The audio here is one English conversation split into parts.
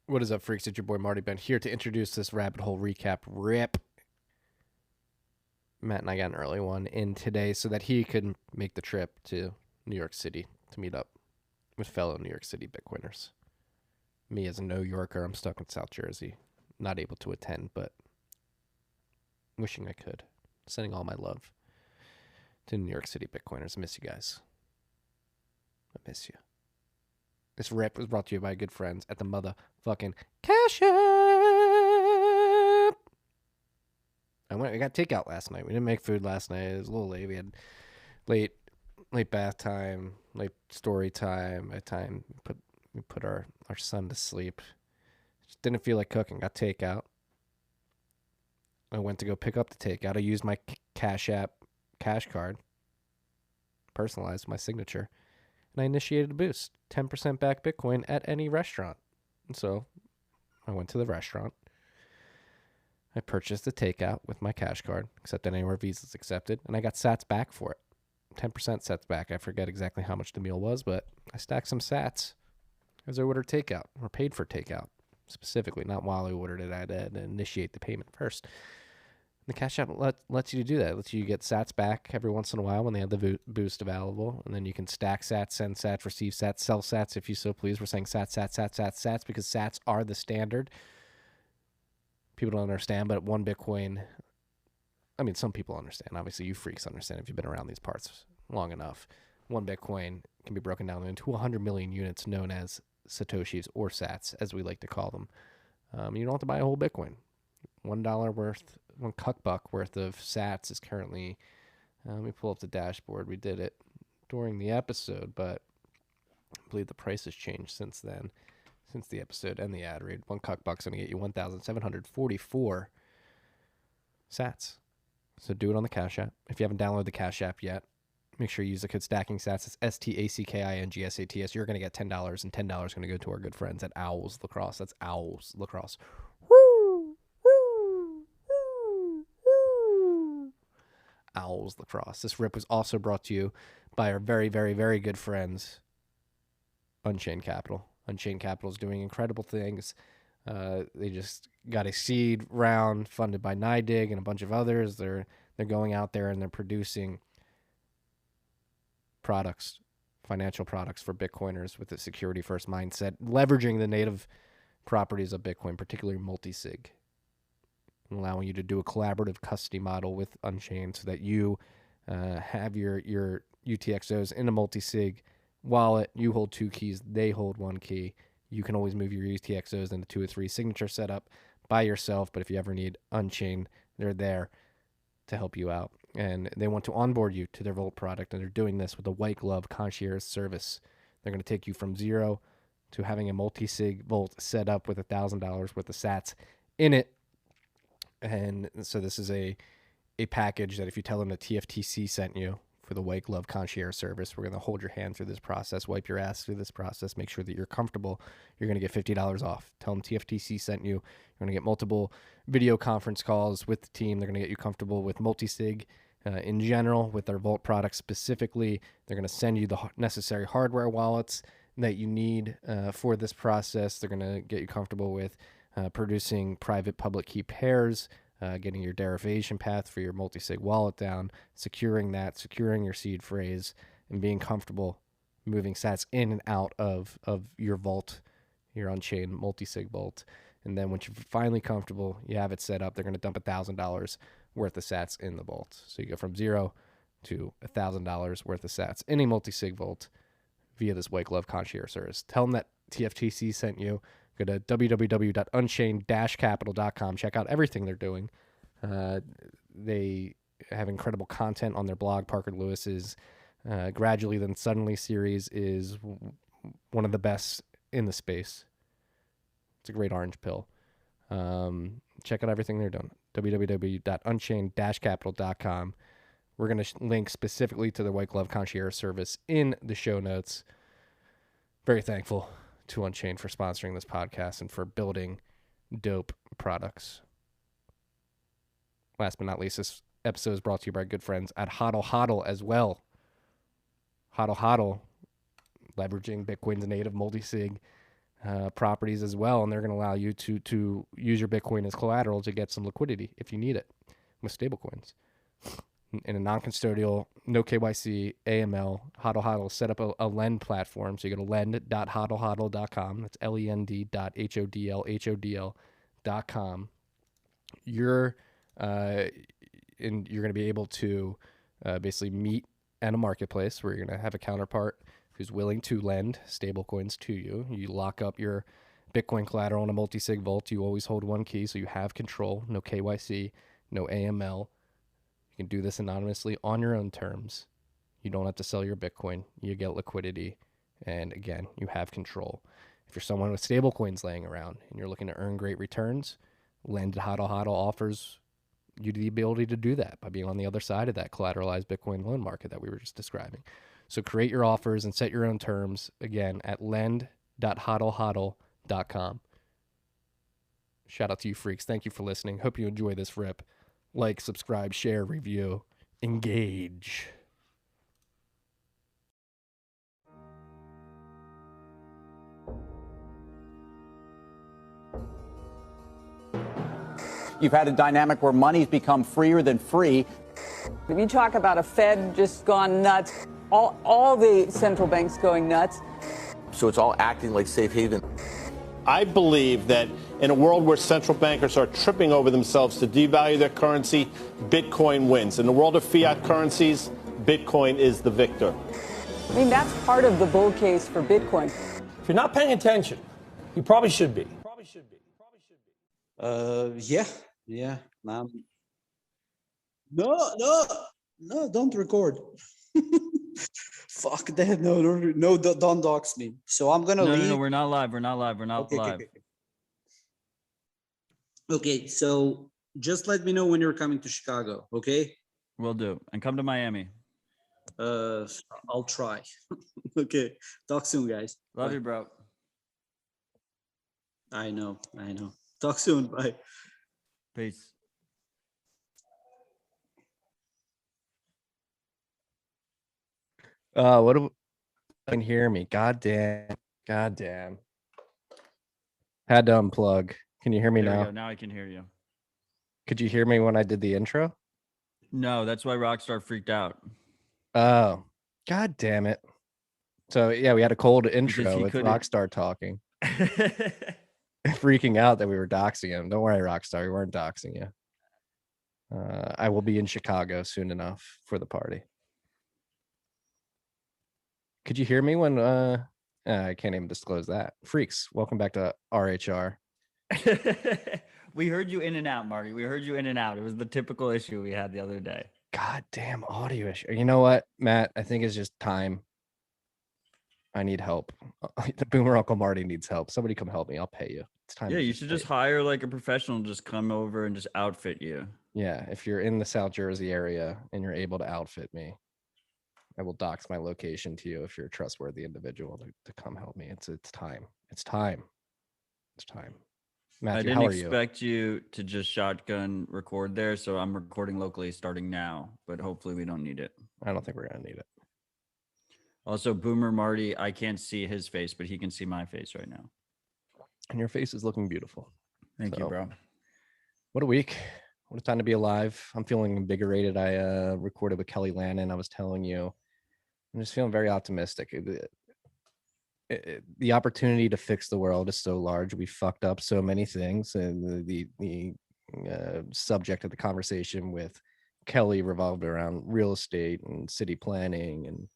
What is up, freaks? It's your boy Marty Ben here to introduce this rabbit hole recap rip. Matt and I got an early one in today so that he could make the trip to New York City to meet up with fellow New York City Bitcoiners. Me as a New Yorker, I'm stuck in South Jersey, not able to attend, but wishing I could. Sending all my love to New York City Bitcoiners. I miss you guys. I miss you. This rip was brought to you by good friends at the motherfucking Cash App. We got takeout last night. We didn't make food last night. It was a little late. We had late bath time, late story time. We put our son to sleep. Just didn't feel like cooking. Got takeout. I went to go pick up the takeout. I used my Cash App cash card, personalized my signature, and I initiated a boost. 10% back Bitcoin at any restaurant. And so I went to the restaurant. I purchased the takeout with my cash card, except anywhere Visa's accepted, and I got sats back for it. 10% sats back. I forget exactly how much the meal was, but I stacked some sats as I ordered takeout, or paid for takeout, specifically, not while I ordered it. I had to initiate the payment first. The Cash App lets you do that. It lets you get sats back every once in a while when they have the boost available. And then you can stack sats, send sats, receive sats, sell sats if you so please. We're saying sats, sats, sats, sats, sats because sats are the standard. People don't understand, but 1 Bitcoin, I mean, some people understand. Obviously, you freaks understand if you've been around these parts long enough. 1 Bitcoin can be broken down into 100 million units known as Satoshis or sats, as we like to call them. You don't have to buy a whole Bitcoin. $1 worth, $1 worth of sats is currently, let me pull up the dashboard. We did it during the episode, but I believe the price has changed since then, since the episode and the ad read. $1 going to get you 1,744 sats. So do it on the Cash App. If you haven't downloaded the Cash App yet, make sure you use the code STACKING SATS. It's STACKINGSATS. You're going to get $10, and $10 is going to go to our good friends at Owls Lacrosse. That's Owls Lacrosse. Owls Lacrosse. This rip was also brought to you by our very, very, very good friends, Unchained Capital. Unchained Capital is doing incredible things. They just got a seed round funded by NYDIG and a bunch of others. They're going out there and they're producing products, financial products for Bitcoiners with a security-first mindset, leveraging the native properties of Bitcoin, particularly multi-sig, allowing you to do a collaborative custody model with Unchained so that you have your UTXOs in a multi-sig wallet. You hold 2 keys, they hold 1 key. You can always move your UTXOs into 2 or 3 signature setup by yourself, but if you ever need Unchained, they're there to help you out. And they want to onboard you to their Vault product, and they're doing this with a white glove concierge service. They're going to take you from zero to having a multi-sig Vault set up with $1,000 worth of sats in it. And so this is a package that if you tell them the TFTC sent you for the white glove concierge service, we're going to hold your hand through this process, wipe your ass through this process, make sure that you're comfortable. You're going to get $50 off. Tell them TFTC sent you. You're going to get multiple video conference calls with the team. They're going to get you comfortable with multi-sig in general, with their Vault product specifically. They're going to send you the necessary hardware wallets that you need for this process. They're going to get you comfortable with producing private public key pairs, getting your derivation path for your multi-sig wallet down, securing your seed phrase, and being comfortable moving sats in and out of your vault, your Unchained multi-sig vault. And then once you're finally comfortable, you have it set up, they're going to dump $1,000 worth of sats in the vault. So you go from zero to $1,000 worth of sats in a multi-sig vault via this white glove concierge service. Tell them that TFTC sent you. Go to www.unchained-capital.com. Check out everything they're doing. They have incredible content on their blog. Parker Lewis's Gradually Then Suddenly series is one of the best in the space. It's a great orange pill. Check out everything they're doing. www.unchained-capital.com. We're going to link specifically to the white glove concierge service in the show notes. Very thankful to Unchained for sponsoring this podcast and for building dope products. Last but not least, this episode is brought to you by our good friends at Hodl Hodl as well. Hodl Hodl, leveraging Bitcoin's native multi-sig properties as well, and they're going to allow you to use your Bitcoin as collateral to get some liquidity if you need it with stablecoins. In a non-custodial, no KYC, AML, Hodl Hodl set up a lend platform. So you go to lend.hodlhodl.com. That's lend.hodlhodl.com. You're going to be able to basically meet at a marketplace where you're going to have a counterpart who's willing to lend stablecoins to you. You lock up your Bitcoin collateral in a multi-sig vault. You always hold one key, so you have control. No KYC, no AML. You can do this anonymously on your own terms. You don't have to sell your Bitcoin. You get liquidity. And again, you have control. If you're someone with stablecoins laying around and you're looking to earn great returns, Lend Hodl Hodl offers you the ability to do that by being on the other side of that collateralized Bitcoin loan market that we were just describing. So create your offers and set your own terms, again, at lend.hodlhodl.com. Shout out to you freaks. Thank you for listening. Hope you enjoy this rip. Like, subscribe, share, review, engage. You've had a dynamic where money's become freer than free. If you talk about a Fed just gone nuts, all the central banks going nuts. So it's all acting like safe haven. I believe that in a world where central bankers are tripping over themselves to devalue their currency, Bitcoin wins. In the world of fiat currencies, Bitcoin is the victor. I mean, that's part of the bull case for Bitcoin. If you're not paying attention, you probably should be. Yeah. No, don't record. Fuck that. No, don't dox me. So I'm gonna leave. No, we're not live. We're not live. Okay, so just let me know when you're coming to Chicago, okay? Will do. And come to Miami. I'll try. Okay, talk soon, guys. Love Bye. you, bro. I know. Talk soon. Bye. Peace. What do can hear me? God damn. Had to unplug. Can you hear me There we now? go. Now I can hear you. Could you hear me when I did the intro? No, that's why Rockstar freaked out. Oh, God damn it. So yeah, we had a cold Because intro he with couldn't- Rockstar talking. Freaking out that we were doxing him. Don't worry, Rockstar, we weren't doxing you. I will be in Chicago soon enough for the party. Could you hear me when I can't even disclose that. Freaks, welcome back to RHR. We heard you in and out, Marty. We heard you in and out. It was the typical issue we had the other day. God damn audio issue. You know what, Matt? I think it's just time. I need help. The Boomer Uncle Marty needs help. Somebody come help me. I'll pay you. It's time. Yeah, to you should just hire like a professional to just come over and just outfit you. Yeah, if you're in the South Jersey area and you're able to outfit me, I will dox my location to you if you're a trustworthy individual to come help me. It's time. It's time. Matthew, I didn't how are you? expect you to just shotgun record there, so I'm recording locally starting now, but hopefully we don't need it. I don't think we're gonna need it. Also, Boomer Marty, I can't see his face, but he can see my face right now. And your face is looking beautiful. Thank you, bro. What a week. What a time to be alive. I'm feeling invigorated. I recorded with Kelly Lannon. I was telling you, I'm just feeling very optimistic. The opportunity to fix the world is so large. We fucked up so many things. And the subject of the conversation with Kelly revolved around real estate and city planning and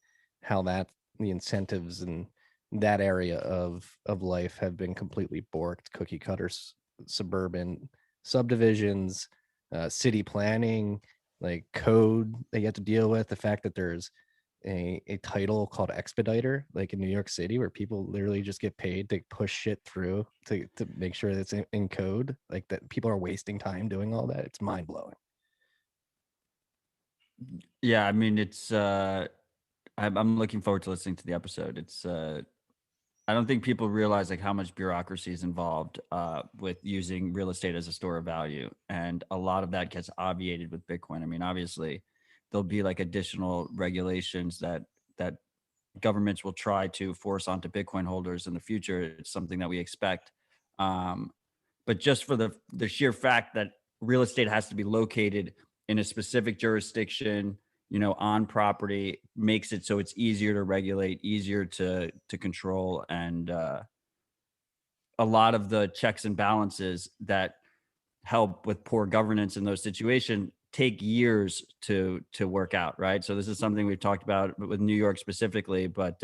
how that the incentives in that area of life have been completely borked. Cookie cutters, suburban subdivisions, city planning, like code that you have to deal with. The fact that there's a title called expediter, like in New York City, where people literally just get paid to push shit through to make sure that it's in code, like that people are wasting time doing all that. It's mind blowing. Yeah, I mean, it's I'm looking forward to listening to the episode. It's I don't think people realize like how much bureaucracy is involved with using real estate as a store of value, and a lot of that gets obviated with Bitcoin. I mean, obviously, there'll be like additional regulations that governments will try to force onto Bitcoin holders in the future. It's something that we expect. But just for the sheer fact that real estate has to be located in a specific jurisdiction, on property, makes it so it's easier to regulate, easier to control, and a lot of the checks and balances that help with poor governance in those situations take years to work out, right? So this is something we've talked about with New York specifically, but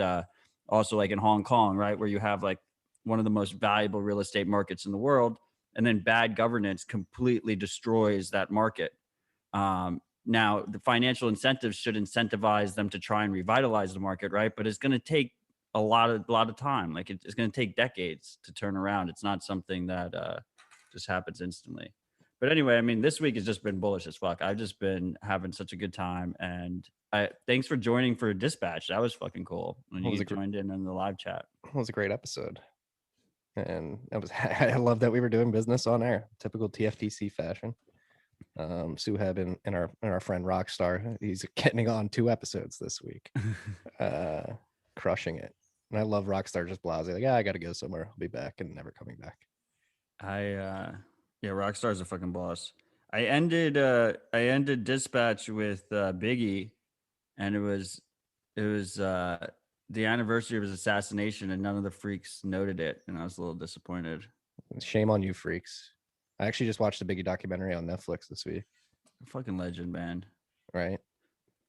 also like in Hong Kong, right, where you have like one of the most valuable real estate markets in the world, and then bad governance completely destroys that market. Now, the financial incentives should incentivize them to try and revitalize the market, right? But it's going to take a lot of time. Like it's going to take decades to turn around. It's not something that just happens instantly. But anyway, I mean, this week has just been bullish as fuck. I've just been having such a good time, and thanks for joining for Dispatch. That was fucking cool when you joined in the live chat. It was a great episode, and I love that we were doing business on air, typical TFTC fashion. Suheb and our friend Rockstar, he's getting on 2 episodes this week, crushing it. And I love Rockstar just blase, like, I gotta go somewhere, I'll be back, and never coming back. Yeah, Rockstar's a fucking boss. I ended Dispatch with Biggie, and it was the anniversary of his assassination, and none of the freaks noted it, and I was a little disappointed. Shame on you, freaks. I actually just watched the Biggie documentary on Netflix this week. Fucking legend, man. Right?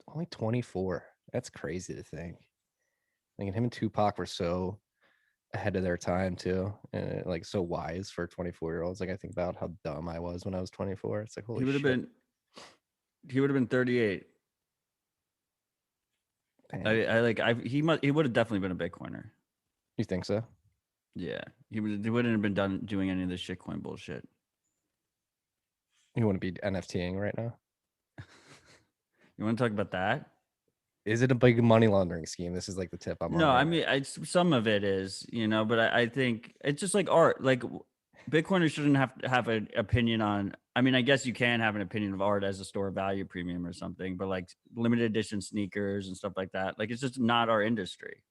Only 24. That's crazy to think. Like, him and Tupac were so ahead of their time too, and like so wise for 24-year-olds. Like, I think about how dumb I was when I was 24. It's like, holy shit. He would have been 38. He would have definitely been a Bitcoiner. You think so? Yeah, he wouldn't have been doing any of this shitcoin bullshit. You wouldn't be NFTing right now. You want to talk about that? Is it a big money laundering scheme? This is like the tip I'm on. No, I mean, some of it is, but I think it's just like art. Like, Bitcoiners shouldn't have to have an opinion on. I mean, I guess you can have an opinion of art as a store value premium or something, but like limited edition sneakers and stuff like that, like, it's just not our industry.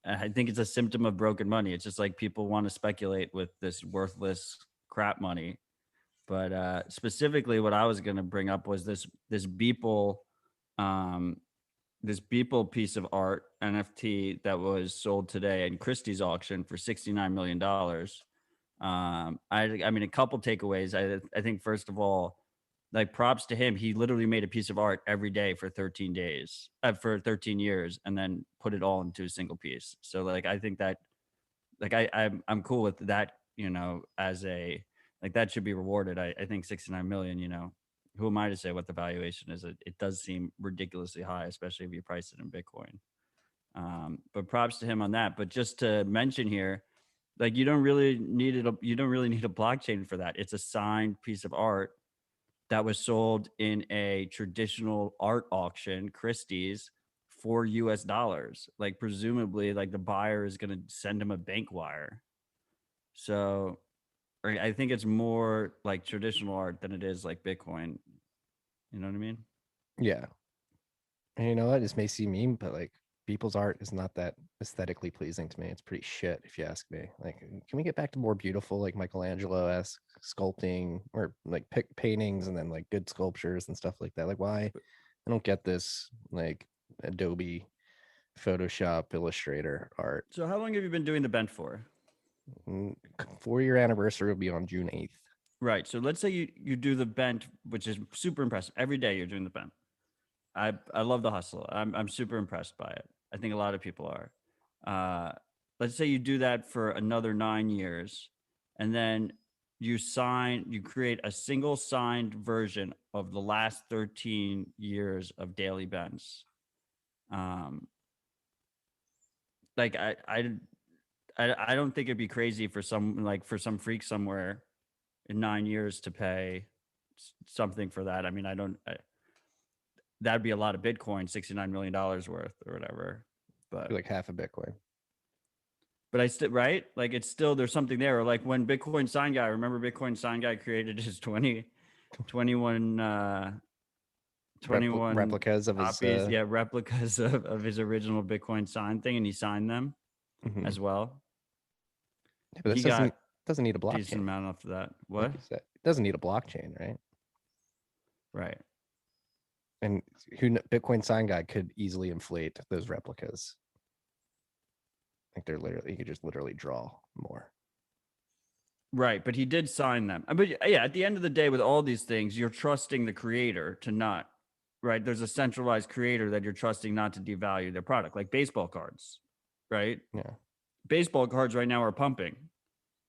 I think it's a symptom of broken money. It's just like people want to speculate with this worthless crap money. But specifically, what I was going to bring up was this Beeple piece of art NFT that was sold today in Christie's auction for $69 million. I mean, a couple takeaways. I think, first of all, like, props to him. He literally made a piece of art every day for 13 days, for 13 years, and then put it all into a single piece. So, like, I think that, like, I'm cool with that, as a, like, that should be rewarded. I think 69 million, who am I to say what the valuation is? It does seem ridiculously high, especially if you price it in Bitcoin. But props to him on that. But just to mention here, like, you don't really need a blockchain for that. It's a signed piece of art that was sold in a traditional art auction, Christie's, for US dollars. Like, presumably, like, the buyer is going to send him a bank wire. So I think it's more like traditional art than it is like Bitcoin. You know what I mean? Yeah. And you know what? This may seem mean, but like, people's art is not that aesthetically pleasing to me. It's pretty shit, if you ask me. Like, can we get back to more beautiful, like Michelangelo-esque sculpting, or like paintings, and then like good sculptures and stuff like that? Like, why? I don't get this, like, Adobe Photoshop Illustrator art. So how long have you been doing the bent for? 4-year anniversary will be on June 8th. Right. So let's say you do the bent, which is super impressive. Every day you're doing the bent. I love the hustle. I'm super impressed by it. I think a lot of people are. Let's say you do that for another 9 years, and then you create a single signed version of the last 13 years of daily bends. Like, I don't think it'd be crazy for some freak somewhere in 9 years to pay something for that. I mean, that'd be a lot of Bitcoin, $69 million worth or whatever. But like half a Bitcoin. But I still, right? Like, it's still, there's something there. Or like when Bitcoin Sign Guy, remember Bitcoin Sign Guy created his 21 21 replicas of his copies. Yeah, replicas of his original Bitcoin sign thing, and he signed them mhm. as well. Yeah, but He this got doesn't need a decent blockchain. amount off of that. Like What? you said. It doesn't need a blockchain, right? Right. And Bitcoin sign guy could easily inflate those replicas. Like you could just literally draw more. Right, but he did sign them. But yeah, at the end of the day, with all these things, you're trusting the creator to not, right? There's a centralized creator that you're trusting not to devalue their product, like baseball cards, right? Yeah. Baseball cards right now are pumping.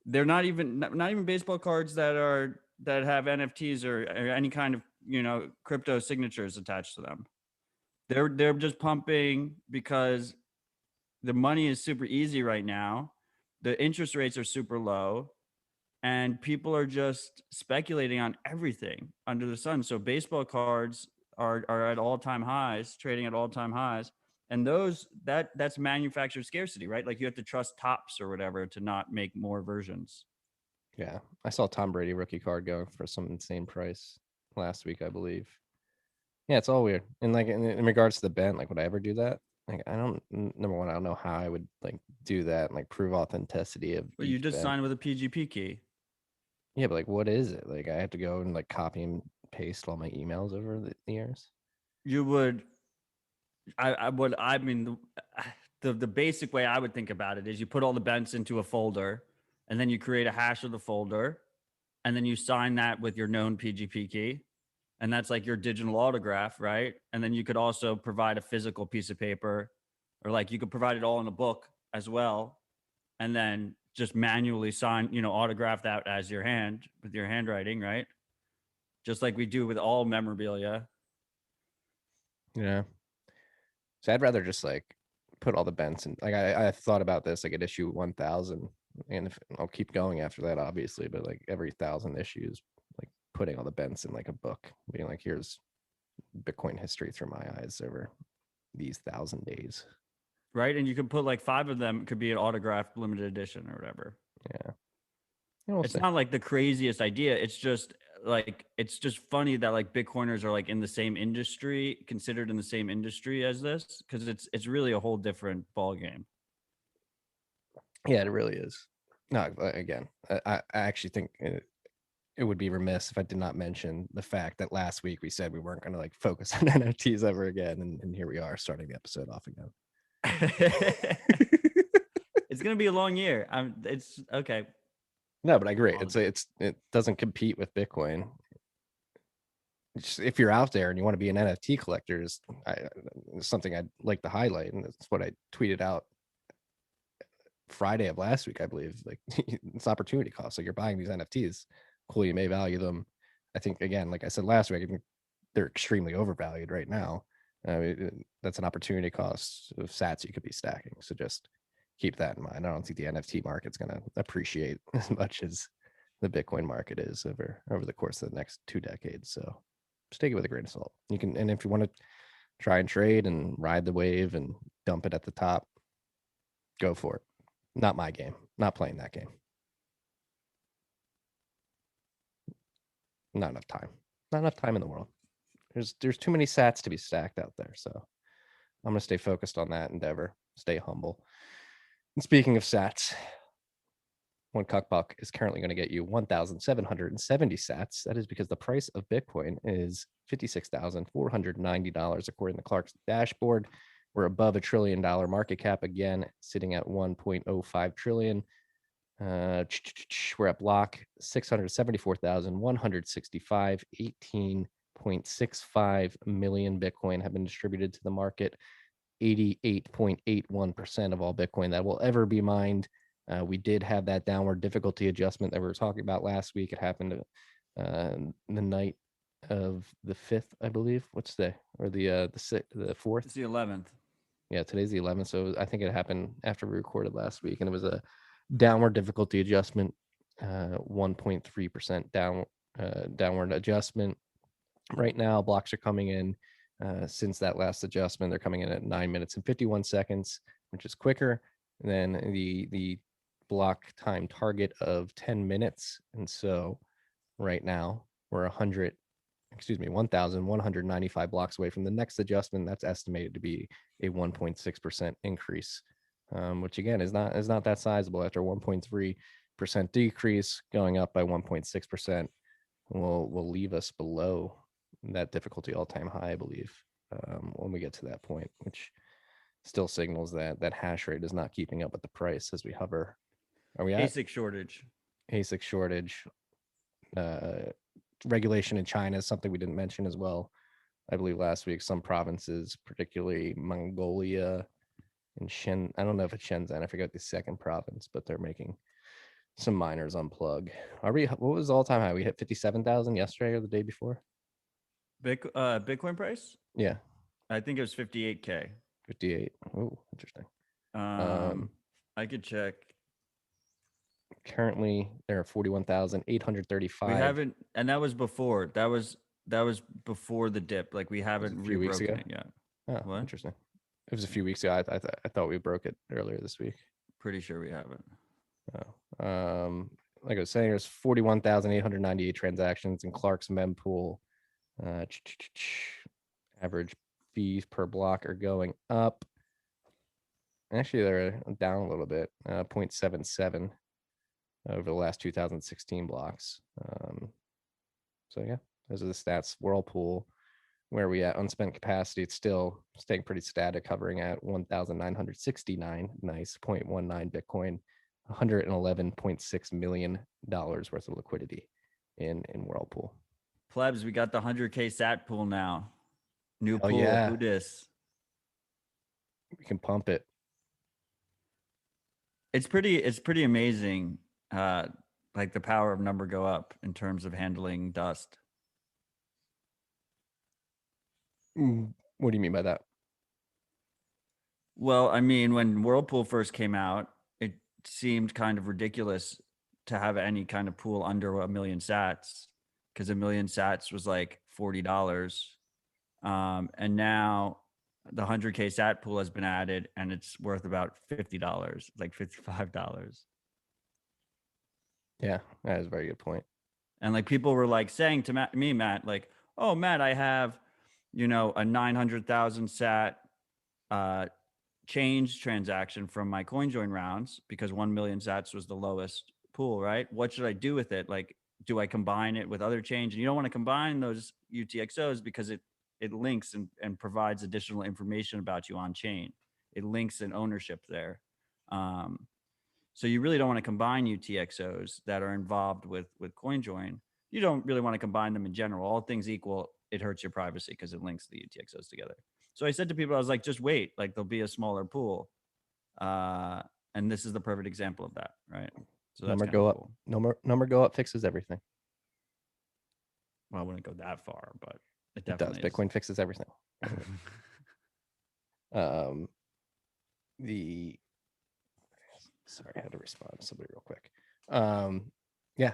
They're not even baseball cards that have NFTs or any kind of crypto signatures attached to them. They're just pumping because the money is super easy right now. The interest rates are super low. And people are just speculating on everything under the sun. So baseball cards are at all-time highs, trading at all-time highs. And that's manufactured scarcity, right? Like you have to trust Topps or whatever to not make more versions. Yeah. I saw Tom Brady rookie card going for some insane price last week, I believe. Yeah, it's all weird. And like in regards to the bent, like would I ever do that? Like number one, I don't know how I would like do that and like prove authenticity of But you each just bent. sign with a PGP key. Yeah, but like what is it? Like I have to go and like copy and paste all my emails over the years. You would, I mean, the basic way I would think about it is you put all the bents into a folder and then you create a hash of the folder and then you sign that with your known PGP key. And that's like your digital autograph, right? And then you could also provide a physical piece of paper, or like you could provide it all in a book as well. And then just manually sign, autograph that as your hand with your handwriting, right? Just like we do with all memorabilia. Yeah. So I'd rather just like put all the bents and like I thought about this like at issue 1000, and if I'll keep going after that obviously, but like every 1,000 issues, like putting all the bents in like a book, being like here's Bitcoin history through my eyes over these 1,000 days. Right. And you could put like 5 of them could be an autographed limited edition or whatever. Yeah. We'll It's see. not like the craziest idea. It's just funny that like Bitcoiners are like in the same industry, considered in the same industry as this, because it's really a whole different ball game. Yeah, it really is. No, again, I actually think it would be remiss if I did not mention the fact that last week we said we weren't going to like focus on NFTs ever again, and here we are starting the episode off again. It's gonna be a long year. It's okay. No, but I agree. It doesn't compete with Bitcoin. If you're out there and you want to be an NFT collector, it's something I'd like to highlight, and that's what I tweeted out Friday of last week, I believe. Like it's opportunity cost. Like you're buying these NFTs, cool. You may value them. I think again, like I said last week, I think they're extremely overvalued right now. That's an opportunity cost of sats you could be stacking. So just keep that in mind. I don't think the NFT market's going to appreciate as much as the Bitcoin market is over the course of the next 2 decades. So just take it with a grain of salt. You can, and if you want to try and trade and ride the wave and dump it at the top, go for it. Not my game. Not playing that game. Not enough time. Not enough time in the world. There's too many sats to be stacked out there. So I'm gonna stay focused on that endeavor. Stay humble. And speaking of sats, one cuckbuck is currently going to get you 1,770 sats. That is because the price of Bitcoin is $56,490 according to Clark's dashboard. We're above $1 trillion market cap again, sitting at 1.05 trillion. We're at block 674,165, 18.65 million Bitcoin have been distributed to the market. 88.81% of all Bitcoin that will ever be mined. We did have that downward difficulty adjustment that we were talking about last week. It happened the night of the 5th, I believe. What's the 4th? It's the 11th. Yeah, today's the 11th. So I think it happened after we recorded last week, and it was a downward difficulty adjustment, 1.3% downward adjustment. Right now, blocks are coming in since that last adjustment. They're coming in at 9 minutes and 51 seconds, which is quicker than the block time target of 10 minutes. And so right now we're 100 1,195 blocks away from the next adjustment. That's estimated to be a 1.6% increase, which again is not that sizable. After 1.3% decrease, going up by 1.6% will leave us below that difficulty all-time high, I believe, when we get to that point, which still signals that hash rate is not keeping up with the price as we hover. Are we at ASIC shortage? ASIC shortage. Regulation in China is something we didn't mention as well. I believe last week, some provinces, particularly Mongolia and I don't know if it's Shenzhen, I forget the second province, but they're making some miners unplug. What was the all-time high? We hit 57,000 yesterday or the day before? Bitcoin price? Yeah. I think it was 58K. 58. Oh, interesting. I could check. Currently, there are 41,835. We haven't, and that was before. That was before the dip. Like we haven't a few weeks ago? rebroken it yet. Oh, What? interesting. It was a few weeks ago. I thought we broke it earlier this week. Pretty sure we haven't. Oh. Like I was saying, there's 41,898 transactions in Clark's mempool. Average fees per block are going up. Actually, they're down a little bit, 0.77 over the last 2016 blocks. So yeah, those are the stats. Whirlpool, where we at unspent capacity, it's still staying pretty static, hovering at 1,969. Nice, 0.19 Bitcoin, $111.6 million worth of liquidity in Whirlpool. Plebs, we got the 100K sat pool now. New Hell pool. yeah. Who dis? We can pump it. It's pretty amazing. Like the power of number go up in terms of handling dust. What do you mean by that? Well, I mean, when Whirlpool first came out, it seemed kind of ridiculous to have any kind of pool under 1 million sats, because 1 million sats was like $40. And now the 100K sat pool has been added and it's worth about $50, like $55. Yeah, that is a very good point. And like people were like saying to Matt, like, oh, Matt, I have, a 900,000 sat change transaction from my CoinJoin rounds because 1 million sats was the lowest pool, right? What should I do with it? Like, do I combine it with other change? And you don't want to combine those UTXOs because it links and provides additional information about you on chain. It links in ownership there. So you really don't want to combine UTXOs that are involved with CoinJoin. You don't really want to combine them in general. All things equal, it hurts your privacy because it links the UTXOs together. So I said to people, I was like, just wait, like there'll be a smaller pool. And this is the perfect example of that, right? So that's number go up. Cool. Number go up fixes everything. Well, I wouldn't go that far, but it does. definitely Bitcoin fixes everything. Sorry, I had to respond to somebody real quick. Yeah.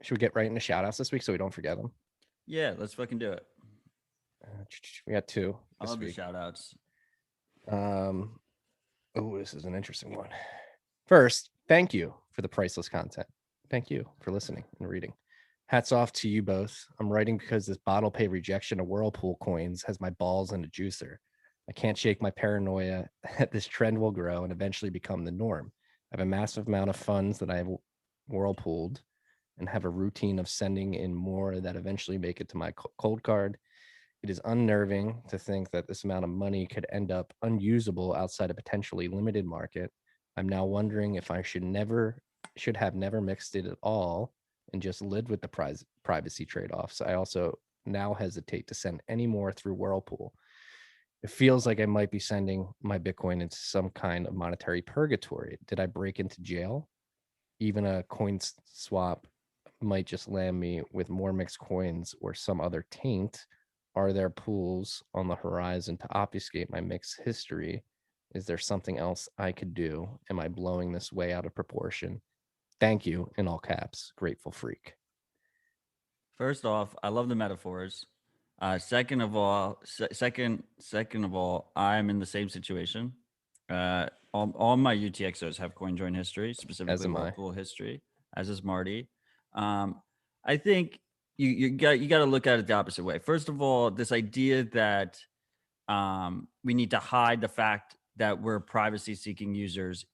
Should we get right into shout outs this week so we don't forget them? Yeah, let's fucking do it. We got two. I love the shout outs. Oh, this is an interesting one. First, thank you for the priceless content. Thank you for listening and reading. Hats off to you both. I'm writing because this bottle pay rejection of Whirlpool coins has my balls in a juicer. I can't shake my paranoia that this trend will grow and eventually become the norm. I have a massive amount of funds that I have Whirlpooled and have a routine of sending in more that eventually make it to my Coldcard. It is unnerving to think that this amount of money could end up unusable outside a potentially limited market. I'm now wondering if I should have never mixed it at all and just lived with the privacy trade-offs. I also now hesitate to send any more through Whirlpool. It feels like I might be sending my Bitcoin into some kind of monetary purgatory. Did I break into jail? Even a coin swap might just land me with more mixed coins or some other taint. Are there pools on the horizon to obfuscate my mixed history? Is there something else I could do? Am I blowing this way out of proportion? Thank you, in all caps. Grateful freak. First off, I love the metaphors. Second of all, I'm in the same situation. All my UTXOs have CoinJoin history, specifically Whirlpool history, as is Marty. I think you got to look at it the opposite way. First of all, this idea that we need to hide the fact that we're privacy seeking users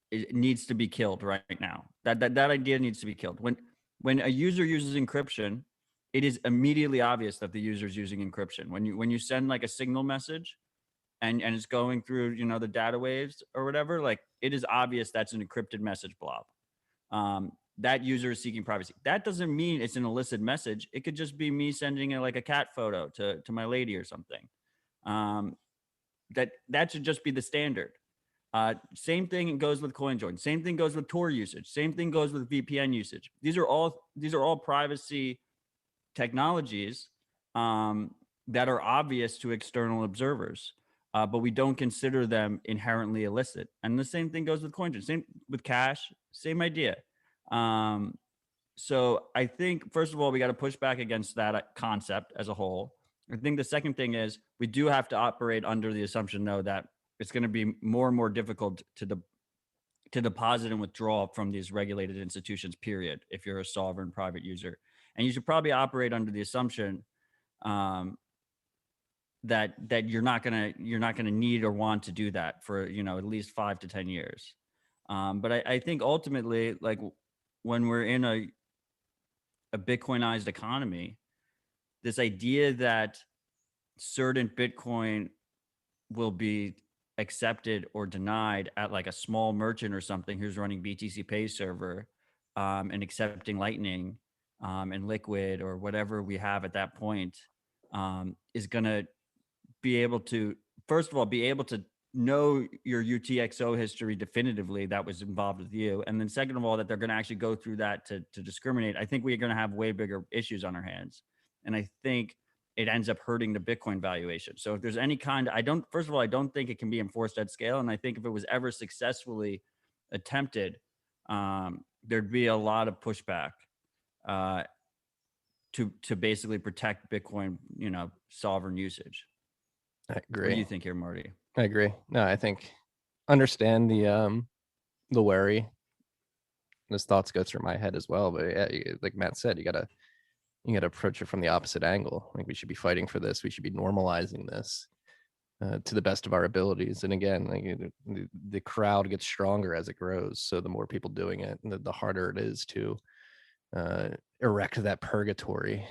it needs to be killed right now. That idea needs to be killed. When a user uses encryption, it is immediately obvious that the user is using encryption. When you send like a signal message and it's going through, you know, the data waves or whatever, like it is obvious that's an encrypted message blob. That user is seeking privacy. That doesn't mean it's an illicit message. It could just be me sending like a cat photo to my lady or something. That should just be the standard. Same thing goes with CoinJoin. Same thing goes with Tor usage. Same thing goes with VPN usage. These are all privacy technologies that are obvious to external observers, but we don't consider them inherently illicit. And the same thing goes with CoinJoin. Same with cash. Same idea. So I think, first of all, we got to push back against that concept as a whole. I think the second thing is we do have to operate under the assumption, though, that it's going to be more and more difficult to deposit and withdraw from these regulated institutions, period, if you're a sovereign private user. And you should probably operate under the assumption that you're not gonna need or want to do that for, you know, at least 5 to 10 years. But I think ultimately, like when we're in a Bitcoinized economy, this idea that certain Bitcoin will be accepted or denied at like a small merchant or something who's running BTC Pay server and accepting Lightning and Liquid or whatever we have at that point is going to be able to, first of all, be able to know your UTXO history definitively that was involved with you. And then second of all, that they're going to actually go through that to discriminate. I think we're going to have way bigger issues on our hands. And I think it ends up hurting the Bitcoin valuation. So if there's any kind, first of all, I don't think it can be enforced at scale. And I think if it was ever successfully attempted, there'd be a lot of pushback to basically protect Bitcoin, you know, sovereign usage. I agree. What do you think here, Marty? I agree. No, I think understand the worry. Those thoughts go through my head as well. But yeah, like Matt said, you gotta approach it from the opposite angle. Like we should be fighting for this. We should be normalizing this to the best of our abilities. And again, like the crowd gets stronger as it grows. So the more people doing it, the harder it is to erect that purgatory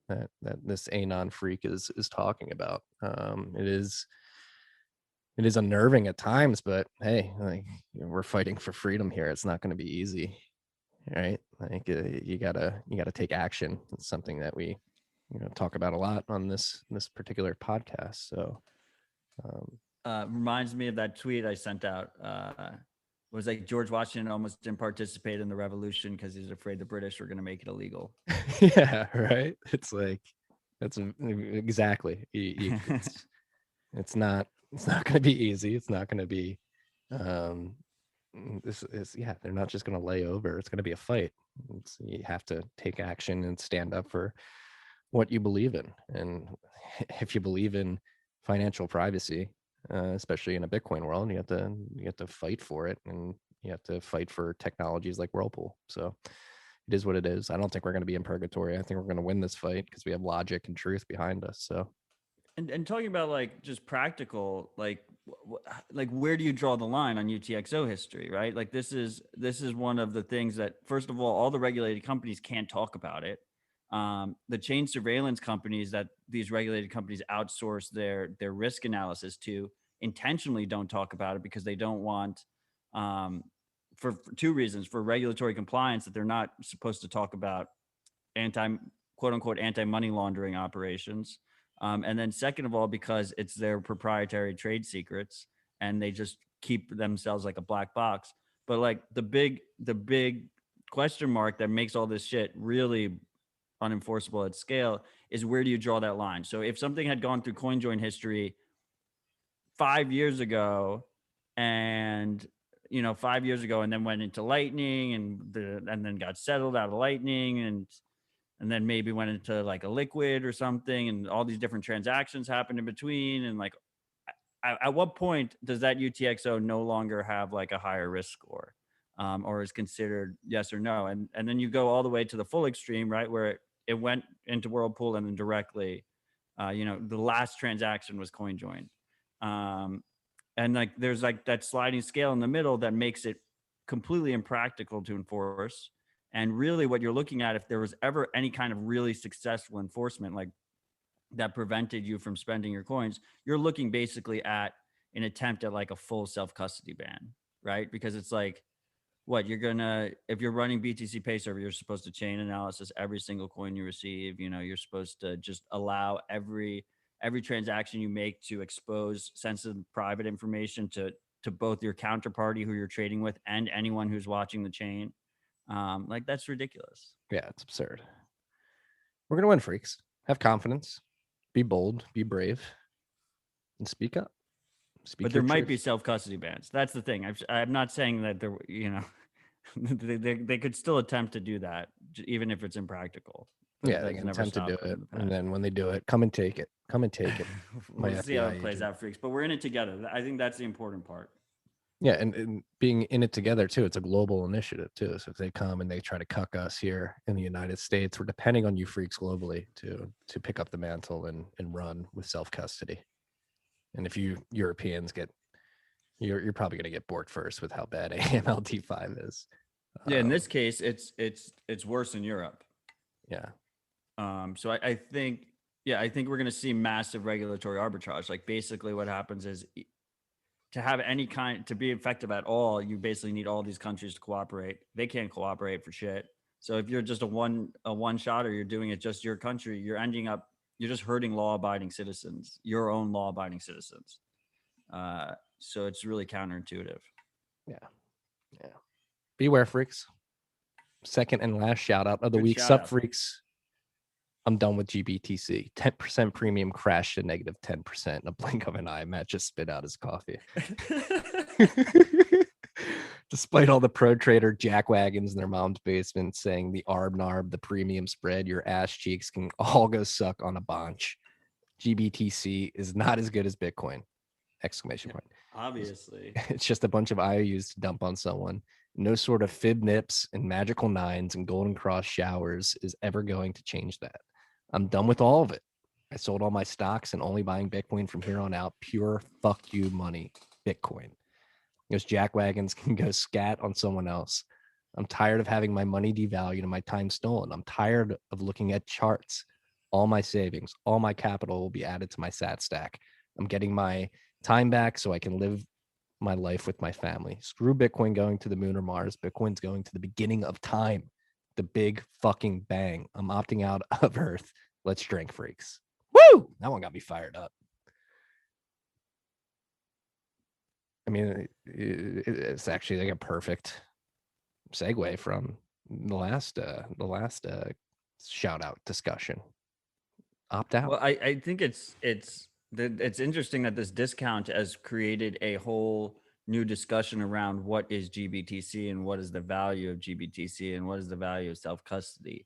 that this anon freak is talking about. It is unnerving at times, but hey, like we're fighting for freedom here. It's not going to be easy, right? Like you gotta take action. It's something that we talk about a lot on this particular podcast. So reminds me of that tweet I sent out. It was like George Washington almost didn't participate in the revolution because he was afraid the British were going to make it illegal. Yeah, right. It's like that's exactly. It's not going to be easy. It's not going to be. This is they're not just going to lay over. It's going to be a fight. You have to take action and stand up for what you believe in. And if you believe in financial privacy, especially in a Bitcoin world, you have to fight for it, and you have to fight for technologies like Whirlpool. So it is what it is. I don't think we're going to be in purgatory. I think we're going to win this fight because we have logic and truth behind us. So. And talking about like just practical, like where do you draw the line on UTXO history, right? Like this is one of the things that, first of all the regulated companies can't talk about it. The chain surveillance companies that these regulated companies outsource their risk analysis to intentionally don't talk about it because they don't want, for two reasons: for regulatory compliance, that they're not supposed to talk about quote unquote anti-money laundering operations. And then second of all, because it's their proprietary trade secrets and they just keep themselves like a black box. But like the big question mark that makes all this shit really unenforceable at scale is, where do you draw that line? So if something had gone through CoinJoin history 5 years ago and 5 years ago and then went into Lightning and then got settled out of Lightning and then maybe went into like a Liquid or something, and all these different transactions happened in between. And like, at what point does that UTXO no longer have like a higher risk score? or is considered yes or no. And then you go all the way to the full extreme, right, where it went into Whirlpool and then directly, the last transaction was CoinJoin. And like there's like that sliding scale in the middle that makes it completely impractical to enforce. And really what you're looking at, if there was ever any kind of really successful enforcement like that prevented you from spending your coins, you're looking basically at an attempt at like a full self-custody ban, right? Because it's like, what you're gonna, if you're running BTC Pay Server, you're supposed to chain analysis every single coin you receive. You're supposed to just allow every transaction you make to expose sensitive private information to both your counterparty who you're trading with and anyone who's watching the chain. Like that's ridiculous. Yeah, it's absurd. We're gonna win, freaks. Have confidence, be bold, be brave, and speak up. But there might be self-custody bans. That's the thing. I'm not saying that there, they could still attempt to do that, even if it's impractical. Yeah, they can attempt to do it, and then when they do it, come and take it. Come and take it. We'll see how it plays out, freaks. But we're in it together. I think that's the important part. Yeah, and being in it together too. It's a global initiative too. So if they come and they try to cuck us here in the United States, we're depending on you freaks globally to pick up the mantle and run with self-custody. And if you Europeans you're probably going to get borked first with how bad AMLD5 is. Yeah, in this case, it's worse in Europe. Yeah. So I think we're going to see massive regulatory arbitrage. Like basically what happens is to have to be effective at all, you basically need all these countries to cooperate. They can't cooperate for shit. So if you're just a one shot or you're doing it just your country, you're just hurting law-abiding citizens, your own law-abiding citizens. So it's really counterintuitive. Yeah. Beware, freaks. Second and last shout out of the week. Sup, freaks. I'm done with GBTC. 10% premium crashed to negative 10% in a blink of an eye. Matt just spit out his coffee. Despite all the pro trader jackwagons in their mom's basement saying the ARB-NARB, the premium spread, your ass cheeks can all go suck on a bunch. GBTC is not as good as Bitcoin. Exclamation point. Obviously. It's just a bunch of IOUs to dump on someone. No sort of fib nips and magical nines and golden cross showers is ever going to change that. I'm done with all of it. I sold all my stocks and only buying Bitcoin from here on out. Pure fuck you money. Bitcoin. Those jackwagons can go scat on someone else. I'm tired of having my money devalued and my time stolen. I'm tired of looking at charts. All my savings, all my capital will be added to my sat stack. I'm getting my time back so I can live my life with my family. Screw Bitcoin going to the moon or Mars. Bitcoin's going to the beginning of time. The big fucking bang. I'm opting out of Earth. Let's drink, freaks. Woo! That one got me fired up. I mean, it's actually like a perfect segue from the last shout out discussion. Opt out. Well, I think it's interesting that this discount has created a whole new discussion around what is GBTC and what is the value of GBTC and what is the value of self-custody,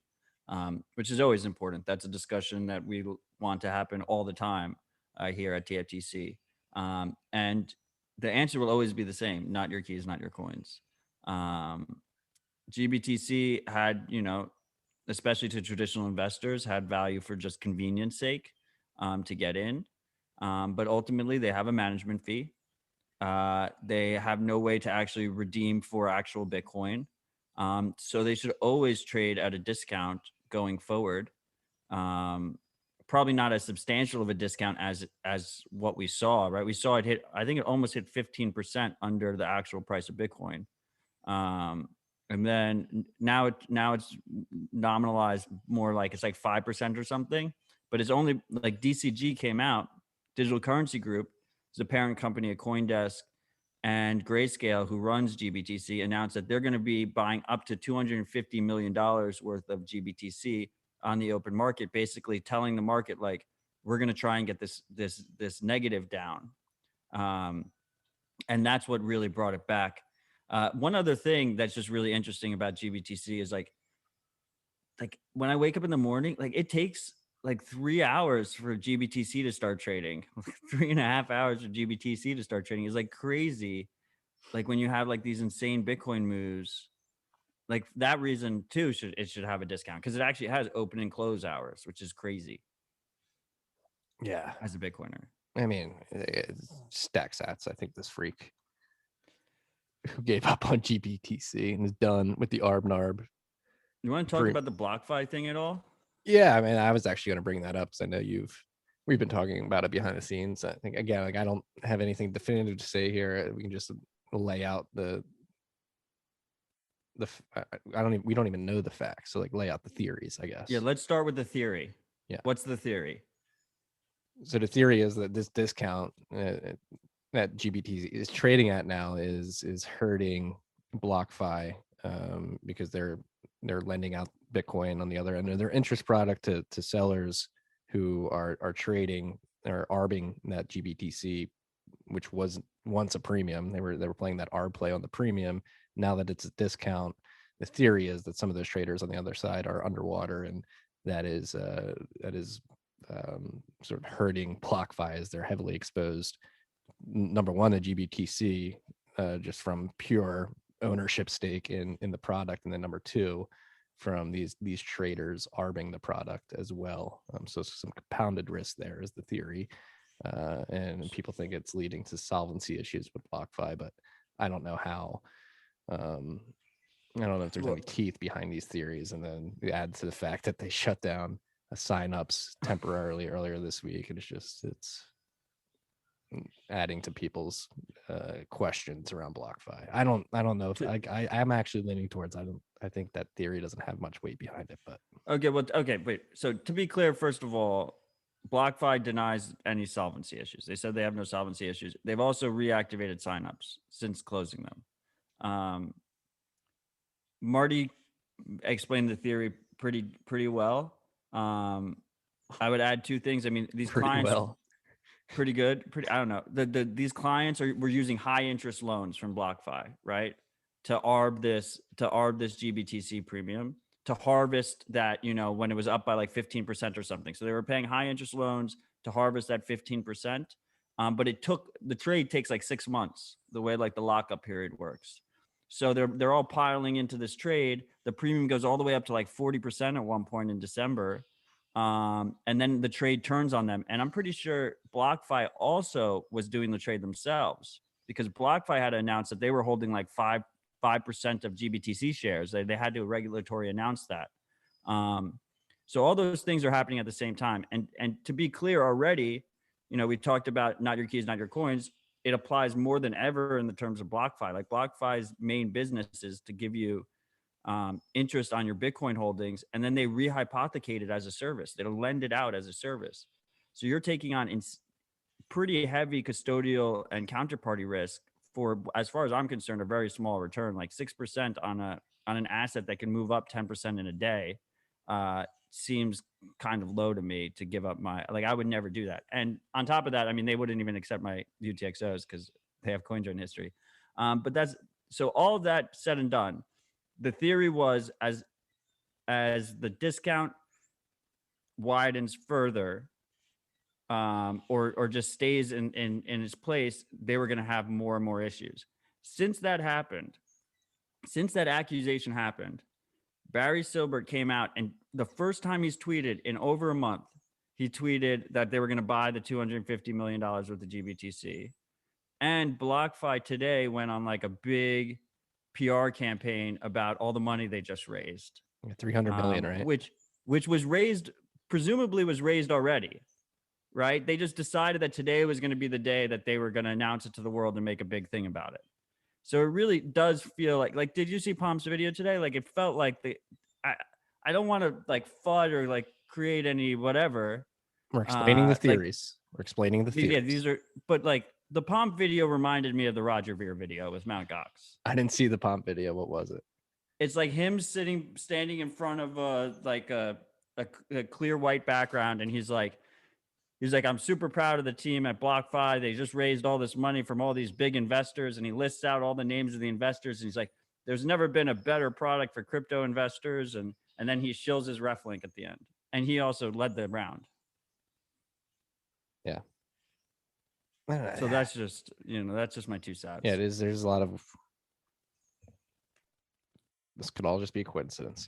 which is always important. That's a discussion that we want to happen all the time here at TFTC. And the answer will always be the same: not your keys, not your coins. GBTC had, especially to traditional investors, had value for just convenience sake to get in. But ultimately, they have a management fee. They have no way to actually redeem for actual Bitcoin. So they should always trade at a discount going forward. Probably not as substantial of a discount as what we saw, right? We saw it hit, I think it almost hit 15% under the actual price of Bitcoin. And then now it's nominalized more like it's like 5% or something, but it's only like DCG came out. Digital Currency Group is a parent company of CoinDesk, and Grayscale, who runs GBTC, announced that they're going to be buying up to $250 million worth of GBTC on the open market, basically telling the market, like, we're going to try and get this negative down. And that's what really brought it back. One other thing that's just really interesting about GBTC is like when I wake up in the morning, like it takes like 3 hours for GBTC to start trading. 3.5 hours for GBTC to start trading is like crazy Like when you have like these insane Bitcoin moves, like that reason too should have a discount because it actually has open and close hours, which is crazy Yeah. as a Bitcoiner. I mean, stack sats. I think this freak who gave up on GBTC and is done with the ARB-NARB. You want to talk about the BlockFi thing at all? Yeah, I mean, I was actually going to bring that up because I know we've been talking about it behind the scenes. I think again, like I don't have anything definitive to say here. We can just lay out we don't even know the facts, so like lay out the theories, I guess. Yeah, let's start with the theory. Yeah, what's the theory? So the theory is that this discount that GBTC is trading at now is hurting BlockFi because they're lending out Bitcoin on the other end of their interest product to sellers who are trading or arbing that GBTC, which was once a premium. They were playing that arb play on the premium. Now that it's a discount, the theory is that some of those traders on the other side are underwater, and that is sort of hurting BlockFi as they're heavily exposed. Number one, the GBTC, just from pure ownership stake in the product, and then number two, from these traders arbing the product as well. So some compounded risk there is the theory, and people think it's leading to solvency issues with BlockFi, but I don't know how. I don't know if there's any teeth behind these theories, and then you add to the fact that they shut down signups temporarily earlier this week, and it's adding to people's questions around BlockFi. I don't know if I'm actually leaning towards I think that theory doesn't have much weight behind it, but okay, wait. So to be clear, first of all, BlockFi denies any solvency issues. They said they have no solvency issues. They've also reactivated signups since closing them. Marty explained the theory pretty well. I would add two things. I mean, these clients pretty good. I don't know. These clients were using high interest loans from BlockFi, right? To arb this GBTC premium, to harvest that, when it was up by like 15% or something. So they were paying high interest loans to harvest that 15%. But the trade takes like 6 months, the way like the lockup period works. So they're all piling into this trade. The premium goes all the way up to like 40% at one point in December. And then the trade turns on them. And I'm pretty sure BlockFi also was doing the trade themselves, because BlockFi had to announce that they were holding like 5% of GBTC shares. They had to regulatory announce that. So all those things are happening at the same time. And to be clear already, we talked about not your keys, not your coins. It applies more than ever in the terms of BlockFi. Like BlockFi's main business is to give you interest on your Bitcoin holdings, and then they rehypothecate it as a service. They'll lend it out as a service. So you're taking on pretty heavy custodial and counterparty risk for, as far as I'm concerned, a very small return, like 6% on an asset that can move up 10% in a day. Seems kind of low to me to give up I would never do that. And on top of that, I mean, they wouldn't even accept my UTXOs because they have CoinJoin history. But so all of that said and done, the theory was as the discount widens further, or just stays in its place, they were going to have more and more issues. Since that accusation happened, Barry Silbert came out, and the first time he's tweeted in over a month, he tweeted that they were going to buy the $250 million worth of GBTC. And BlockFi today went on like a big PR campaign about all the money they just raised. 300 million, right? Which was raised, presumably was raised already, right? They just decided that today was going to be the day that they were going to announce it to the world and make a big thing about it. So it really does feel like, did you see Pomp's video today? Like, it felt like I don't want to like FUD or like create any whatever. We're explaining the theories. We're explaining the theories. Yeah, these are, but like the Pomp video reminded me of the Roger Ver video with Mt. Gox. I didn't see the Pomp video. What was it? It's like him standing in front of a clear white background, and he's like, I'm super proud of the team at BlockFi. They just raised all this money from all these big investors, and he lists out all the names of the investors, and he's like, there's never been a better product for crypto investors, and then he shills his ref link at the end, and he also led the round. Yeah. So that's just, that's just my 2 cents. Yeah, it is. There's a lot of, this could all just be a coincidence,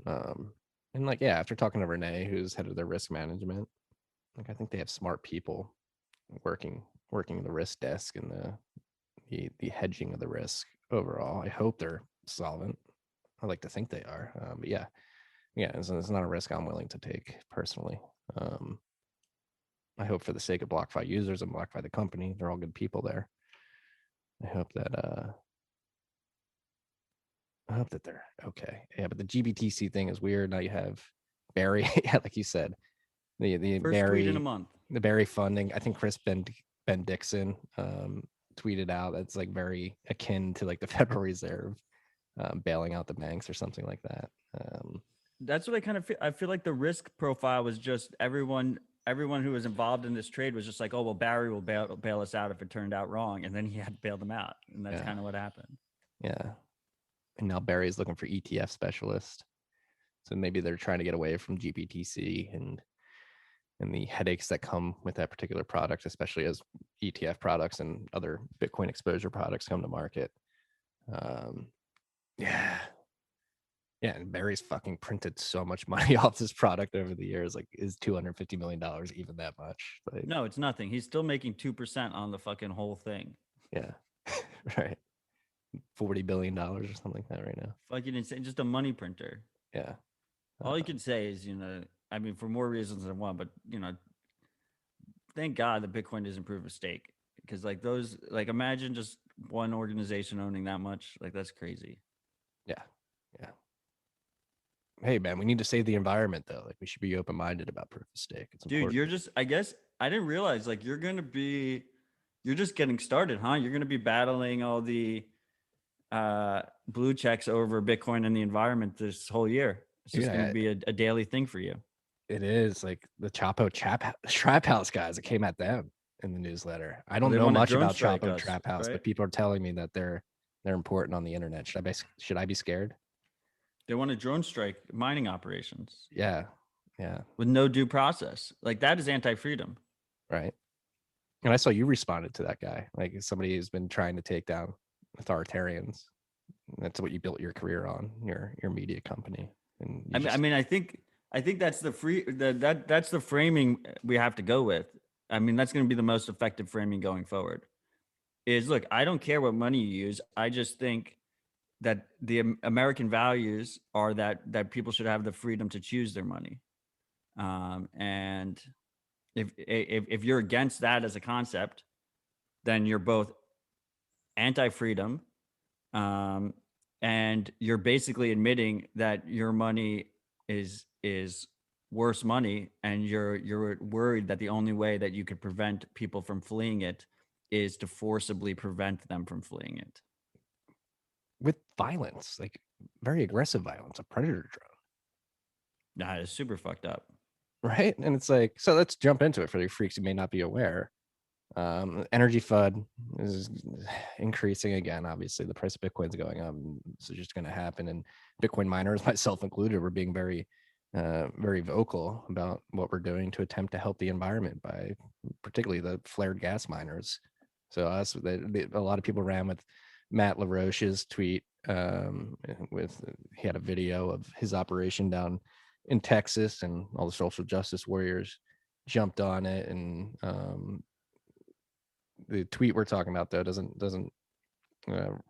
and like, yeah, after talking to Renee, who's head of their risk management, like I think they have smart people working the risk desk and the hedging of the risk overall. I hope they're solvent. I like to think they are, but yeah, it's not a risk I'm willing to take personally. I hope for the sake of BlockFi users and BlockFi the company, they're all good people there. I hope that they're okay. Yeah, but the GBTC thing is weird. Now you have Barry, yeah, like you said, the First Barry tweet in a month. the Barry funding. I think Chris Ben Dixon tweeted out that's like very akin to like the Federal Reserve bailing out the banks or something like that. That's what I kind of feel. I feel like the risk profile was just everyone who was involved in this trade was just like, oh, well, Barry will bail us out if it turned out wrong. And then he had bailed them out. And that's kind of what happened. Yeah. And now Barry's looking for ETF specialist. So maybe they're trying to get away from GBTC and the headaches that come with that particular product, especially as ETF products and other Bitcoin exposure products come to market. Yeah, and Barry's fucking printed so much money off this product over the years. Like, is $250 million even that much? Like, no, it's nothing. He's still making 2% on the fucking whole thing. Yeah, right. $40 billion or something like that right now. Fucking insane. Just a money printer. Yeah. All you can say is, I mean, for more reasons than one, but, thank God that Bitcoin doesn't prove a stake. Because imagine just one organization owning that much. Like, that's crazy. Yeah. Hey man, we need to save the environment though. Like, we should be open-minded about proof of stake. It's dude, important. I guess I didn't realize you're just getting started, huh? You're gonna be battling all the blue checks over Bitcoin and the environment this whole year. It's just gonna be a daily thing for you. It is. Like the Chapo Trap House guys, it came at them in the newsletter. I don't know much about Chapo Trap House, but people are telling me that they're important on the internet. Should I be scared? They want to drone strike mining operations. Yeah. With no due process. Like, that is anti-freedom. Right. And I saw you responded to that guy. Like, somebody who's been trying to take down authoritarians. That's what you built your career on, your media company. And I think that's that's the framing we have to go with. I mean, that's going to be the most effective framing going forward. Is, look, I don't care what money you use. I just think that the American values are that people should have the freedom to choose their money. And if you're against that as a concept, then you're both anti-freedom, and you're basically admitting that your money is worse money, and you're worried that the only way that you could prevent people from fleeing it is to forcibly prevent them from fleeing it. With violence, like very aggressive violence, a predator drone. Nah, it's super fucked up. Right. And it's like, so let's jump into it for the freaks who may not be aware. Energy FUD is increasing again. Obviously, the price of Bitcoin is going up. So it's just going to happen. And Bitcoin miners, myself included, we're being very, very vocal about what we're doing to attempt to help the environment by particularly the flared gas miners. So a lot of people ran with Matt LaRoche's tweet. He had a video of his operation down in Texas, and all the social justice warriors jumped on it. And the tweet we're talking about though doesn't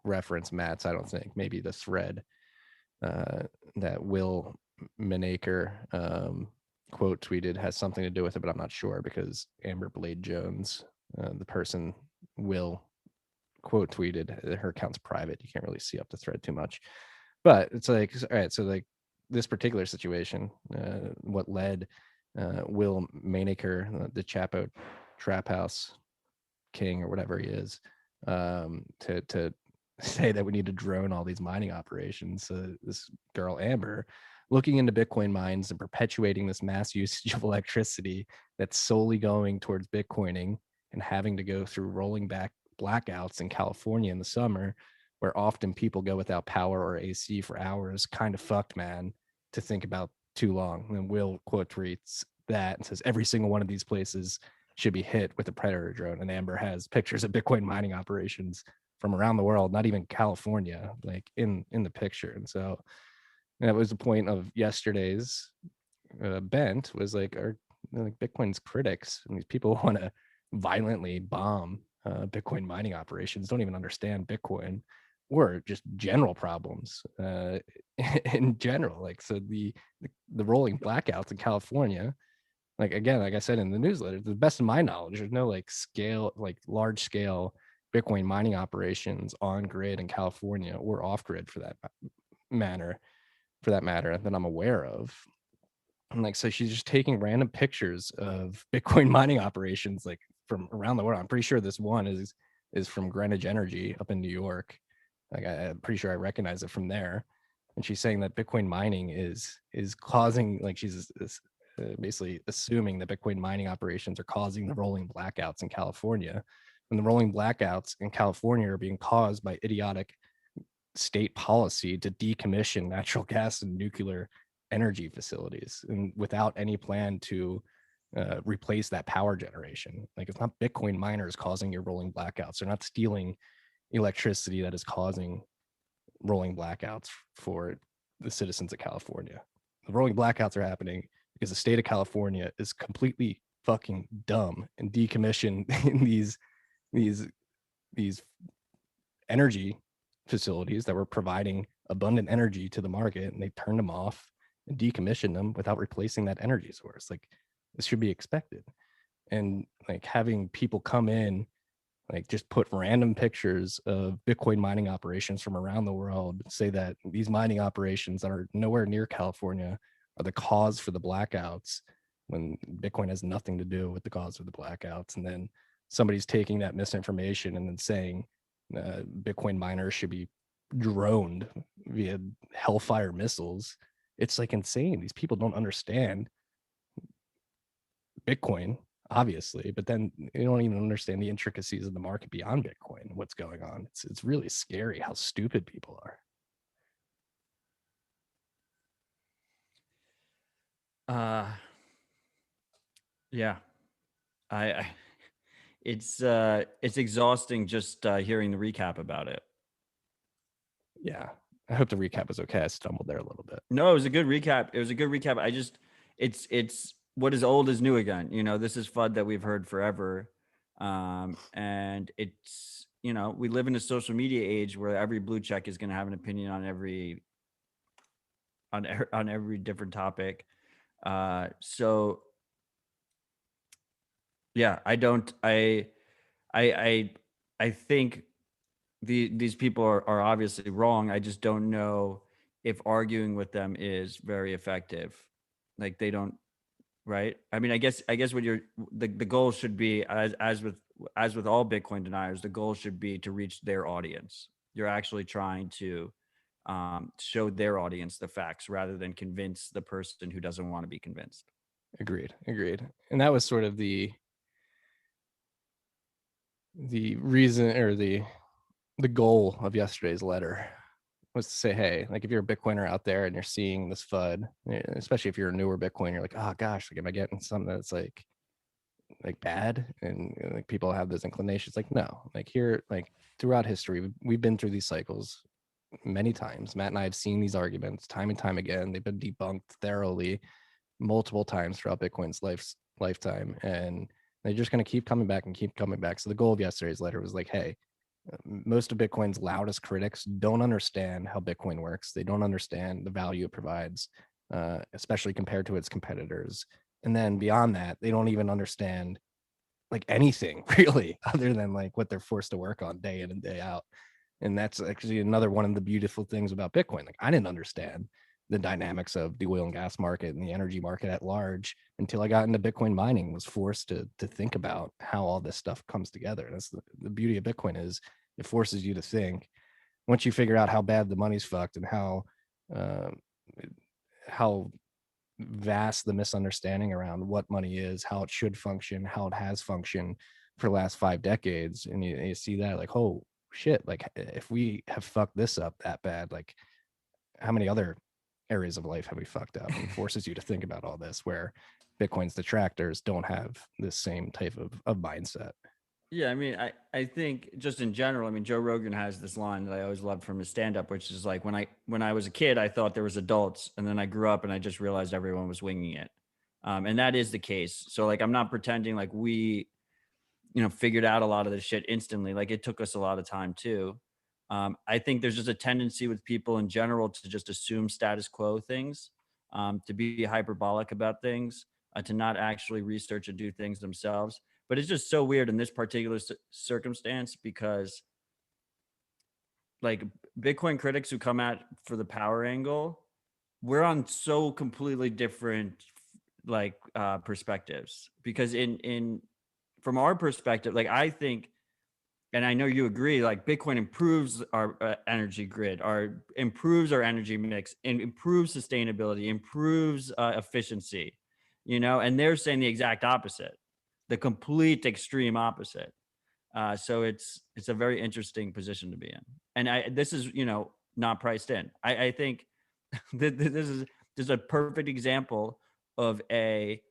reference Matt's. I don't think. Maybe the thread that Will Minaker quote tweeted has something to do with it, but I'm not sure because Amber Blade Jones, the person Will quote tweeted, her account's private. You can't really see up the thread too much, but it's like, all right, so like this particular situation, what led Will Minaker, the Chapo Trap House king or whatever he is, to say that we need to drone all these mining operations. This girl Amber, looking into Bitcoin mines and perpetuating this mass usage of electricity that's solely going towards Bitcoining, and having to go through rolling back blackouts in California in the summer, where often people go without power or AC for hours. Kind of fucked, man, to think about too long. And Will quote tweets that and says every single one of these places should be hit with a predator drone. And Amber has pictures of Bitcoin mining operations from around the world, not even California, like in the picture. And so that was the point of yesterday's bent, was like, Bitcoin's critics and these people want to violently bomb Bitcoin mining operations, don't even understand Bitcoin or just general problems in general. Like, so the rolling blackouts in California, like, again, like I said in the newsletter, to the best of my knowledge, there's no like large scale Bitcoin mining operations on grid in California or off grid for that matter that I'm aware of. And like, so she's just taking random pictures of Bitcoin mining operations like from around the world. I'm pretty sure this one is from Greenwich Energy up in New York. Like, I'm pretty sure I recognize it from there. And she's saying that Bitcoin mining is causing, like, she's basically assuming that Bitcoin mining operations are causing the rolling blackouts in California. And the rolling blackouts in California are being caused by idiotic state policy to decommission natural gas and nuclear energy facilities, and without any plan to replace that power generation. Like, it's not Bitcoin miners causing your rolling blackouts. They're not stealing electricity that is causing rolling blackouts for the citizens of California. The rolling blackouts are happening because the state of California is completely fucking dumb and decommissioned these energy facilities that were providing abundant energy to the market, and they turned them off and decommissioned them without replacing that energy source. Like, this should be expected. And like, having people come in, like, just put random pictures of Bitcoin mining operations from around the world, say that these mining operations that are nowhere near California are the cause for the blackouts, when Bitcoin has nothing to do with the cause of the blackouts. And then somebody's taking that misinformation and then saying Bitcoin miners should be droned via Hellfire missiles. It's like insane. These people don't understand Bitcoin, obviously, but then they don't even understand the intricacies of the market beyond Bitcoin, what's going on. It's really scary how stupid people are. Yeah, I it's exhausting just hearing the recap about it. Yeah, I hope the recap was okay. I stumbled there a little bit. No, it was a good recap. It was a good recap. I just, it's what is old is new again. You know, this is FUD that we've heard forever. And it's, you know, we live in a social media age where every blue check is going to have an opinion on every different topic. So yeah, I think these people are obviously wrong. I just don't know if arguing with them is very effective. Like, they don't, right? I mean, I guess what the goal should be, as with all Bitcoin deniers, the goal should be to reach their audience. You're actually trying to show their audience the facts rather than convince the person who doesn't want to be convinced. Agreed. And that was sort of the reason, or the goal of yesterday's letter, was to say, hey, like, if you're a Bitcoiner out there and you're seeing this FUD, especially if you're a newer Bitcoiner, you're like, oh gosh, like, am I getting something that's like bad? And like, people have those inclinations. Like, no, like, here, like, throughout history, we've been through these cycles many times. Matt and I have seen these arguments time and time again. They've been debunked thoroughly multiple times throughout Bitcoin's lifetime, and they're just going to keep coming back and keep coming back. So the goal of yesterday's letter was like, hey, most of Bitcoin's loudest critics don't understand how Bitcoin works. They don't understand the value it provides, especially compared to its competitors. And then beyond that, they don't even understand like anything really, other than like what they're forced to work on day in and day out. And that's actually another one of the beautiful things about Bitcoin. Like, I didn't understand the dynamics of the oil and gas market and the energy market at large until I got into Bitcoin mining, was forced to think about how all this stuff comes together. And that's the beauty of Bitcoin, is it forces you to think. Once you figure out how bad the money's fucked and how vast the misunderstanding around what money is, how it should function, how it has functioned for the last 5 decades, and you see that, like, oh shit, like, if we have fucked this up that bad, like, how many other areas of life have we fucked up, and forces you to think about all this, where Bitcoin's detractors don't have this same type of mindset. Yeah, I mean, I think just in general, I mean, Joe Rogan has this line that I always loved from his stand-up, which is like, when I was a kid, I thought there was adults, and then I grew up and I just realized everyone was winging it. And that is the case. So like, I'm not pretending like we, figured out a lot of this shit instantly. Like, it took us a lot of time too. I think there's just a tendency with people in general to just assume status quo things, to be hyperbolic about things, to not actually research and do things themselves. But it's just so weird in this particular circumstance, because like, Bitcoin critics who come at for the power angle, we're on so completely different like perspectives. Because in from our perspective, like, I think, and I know you agree, like, Bitcoin improves our energy grid, improves our energy mix, and improves sustainability, improves efficiency, and they're saying the exact opposite, the complete extreme opposite. So it's a very interesting position to be in. And this is, not priced in. I think this is a perfect example of a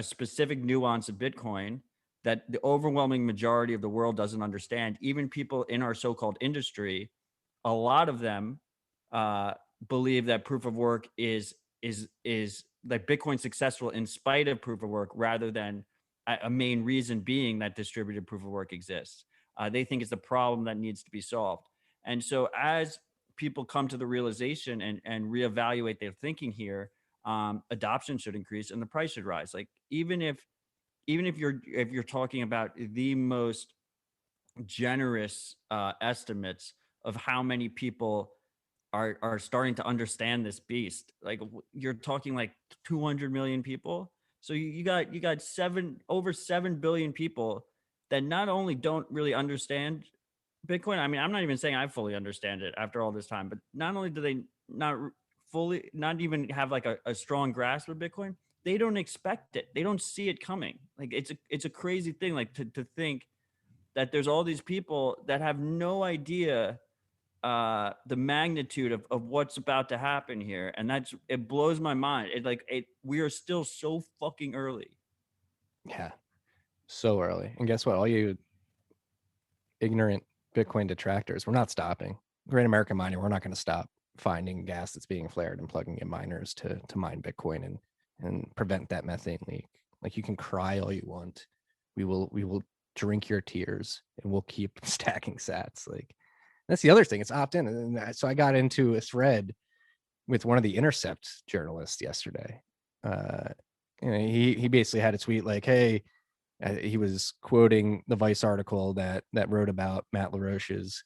specific nuance of Bitcoin that the overwhelming majority of the world doesn't understand. Even people in our so-called industry, a lot of them believe that proof of work is like Bitcoin successful in spite of proof of work, rather than a main reason being that distributed proof of work exists. They think it's a problem that needs to be solved. And so as people come to the realization and reevaluate their thinking here, adoption should increase and the price should rise. Like, even if you're talking about the most generous estimates of how many people are starting to understand this beast, like, you're talking like 200 million people. So you got over 7 billion people that not only don't really understand Bitcoin. I mean, I'm not even saying I fully understand it after all this time, but not only do they not even have like a strong grasp of Bitcoin, they don't expect it. They don't see it coming. Like, it's a crazy thing, like, to think that there's all these people that have no idea the magnitude of what's about to happen here. And it blows my mind. We are still so fucking early. Yeah, so early. And guess what? All you ignorant Bitcoin detractors, we're not stopping. Great American Miner, we're not going to stop finding gas that's being flared and plugging in miners to mine Bitcoin and prevent that methane leak. Like, you can cry all you want. We will drink your tears, and we'll keep stacking sats. Like, that's the other thing. It's opt-in. And so I got into a thread with one of the Intercept journalists yesterday. He basically had a tweet like, hey, he was quoting the Vice article that wrote about Matt LaRoche's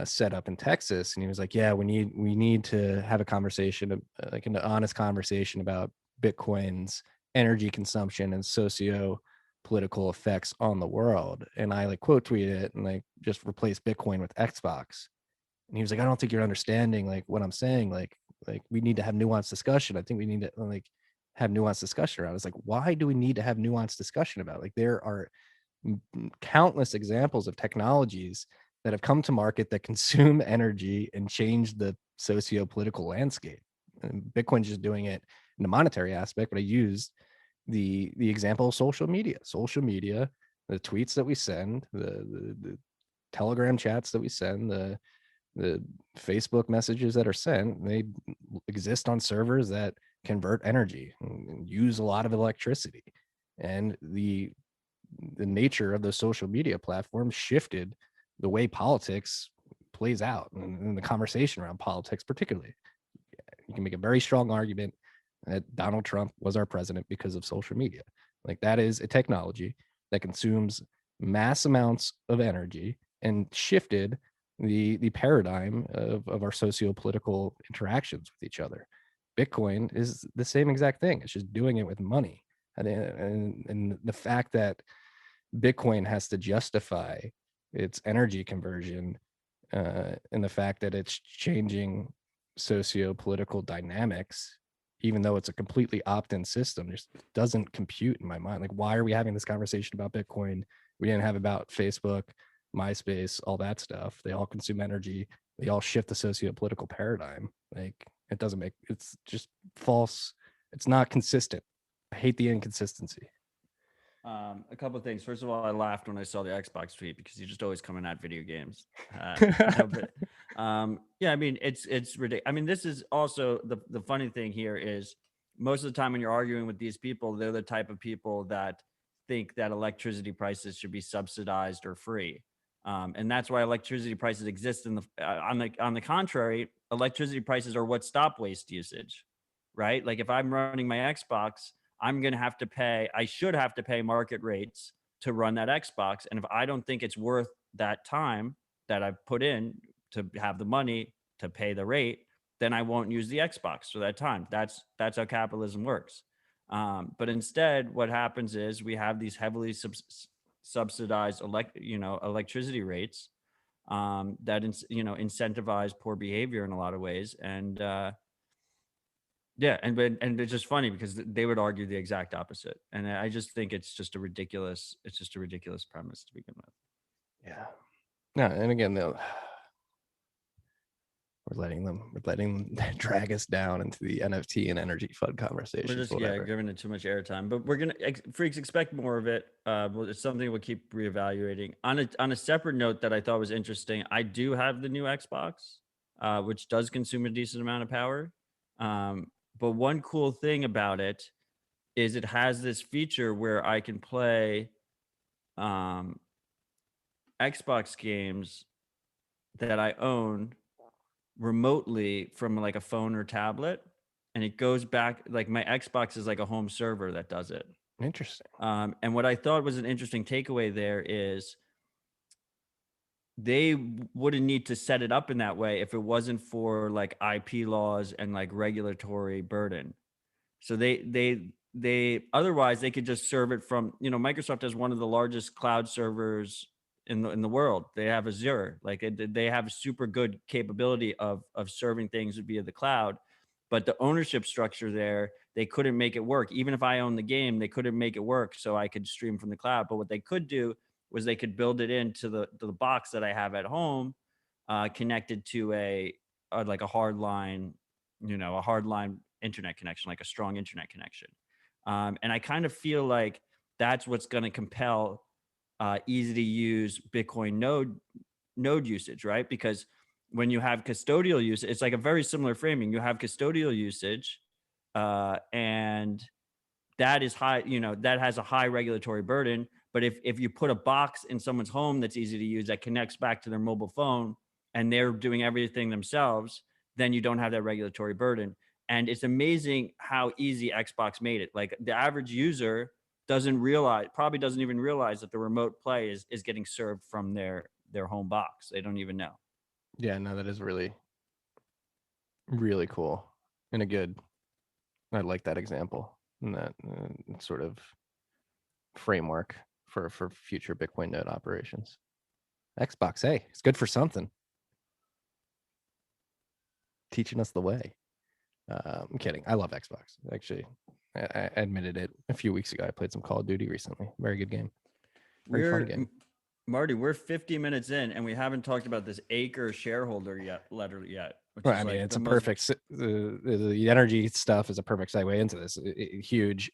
setup in Texas, and he was like, yeah, we need to have a conversation, like an honest conversation about Bitcoin's energy consumption and socio-political effects on the world. And I like quote tweeted it and like just replaced Bitcoin with Xbox. And he was like, I don't think you're understanding like what I'm saying. Like we need to have nuanced discussion. I think we need to like have nuanced discussion around. It's like, why do we need to have nuanced discussion about it? Like, there are countless examples of technologies that have come to market that consume energy and change the socio-political landscape. And Bitcoin's just doing it in the monetary aspect, but I used the example of social media, the tweets that we send, the Telegram chats that we send, the Facebook messages that are sent. They exist on servers that convert energy and use a lot of electricity. And the nature of the social media platforms shifted the way politics plays out and the conversation around politics, particularly. You can make a very strong argument that Donald Trump was our president because of social media. Like, that is a technology that consumes mass amounts of energy and shifted the paradigm of our socio-political interactions with each other. Bitcoin is the same exact thing. It's just doing it with money. And the fact that Bitcoin has to justify its energy conversion, and the fact that it's changing socio-political dynamics, even though it's a completely opt-in system, just doesn't compute in my mind. Like, why are we having this conversation about Bitcoin? We didn't have about Facebook, MySpace, all that stuff. They all consume energy. They all shift the socio-political paradigm. Like, It doesn't make, it's just false. It's not consistent. I hate the inconsistency. A couple of things. First of all, I laughed when I saw the Xbox tweet because you're just always coming at video games. Yeah, I mean, it's ridiculous. I mean, this is also the funny thing here is most of the time when you're arguing with these people, they're the type of people that think that electricity prices should be subsidized or free. And that's why electricity prices exist on the contrary, electricity prices are what stop waste usage, right? Like if I'm running my Xbox, I should have to pay market rates to run that Xbox. And if I don't think it's worth that time that I've put in to have the money to pay the rate, then I won't use the Xbox for that time. That's how capitalism works. But instead, what happens is we have these heavily subsidized electricity rates that incentivize poor behavior in a lot of ways. And yeah, and it's just funny because they would argue the exact opposite, and I just think it's just a ridiculous premise to begin with. Yeah. No, and again, we're letting them drag us down into the NFT and energy fund conversation. We're just giving it too much airtime, but we're gonna freaks expect more of it. It's something we'll keep reevaluating. On a separate note that I thought was interesting, I do have the new Xbox, which does consume a decent amount of power. But one cool thing about it is it has this feature where I can play Xbox games that I own remotely from like a phone or tablet. And it goes back, like my Xbox is like a home server that does it. Interesting. And what I thought was an interesting takeaway there is they wouldn't need to set it up in that way if it wasn't for like IP laws and like regulatory burden. So they otherwise they could just serve it from, Microsoft has one of the largest cloud servers in the world. They have Azure, like they have a super good capability of serving things via the cloud, but the ownership structure there, they couldn't make it work. Even if I own the game, they couldn't make it work so I could stream from the cloud. But what they could do was they could build it into the box that I have at home, connected to a hardline internet connection, like a strong internet connection. And I kind of feel like that's what's going to compel easy to use Bitcoin node usage, right? Because when you have custodial use, it's like a very similar framing. You have custodial usage, and that is high, that has a high regulatory burden. But if you put a box in someone's home that's easy to use, that connects back to their mobile phone, and they're doing everything themselves, then you don't have that regulatory burden. And it's amazing how easy Xbox made it. Like the average user probably doesn't even realize that the remote play is getting served from their home box. They don't even know. Yeah, no, that is really, really cool. And I like that example and that sort of framework for future Bitcoin node operations. Xbox, hey, it's good for something. Teaching us the way. I'm kidding. I love Xbox. Actually, I admitted it a few weeks ago. I played some Call of Duty recently. Very good game. Very fun game. Marty, we're 50 minutes in and we haven't talked about this Aker shareholder letter yet. Well, I mean, it's a perfect, the energy stuff is a perfect segue into this. Huge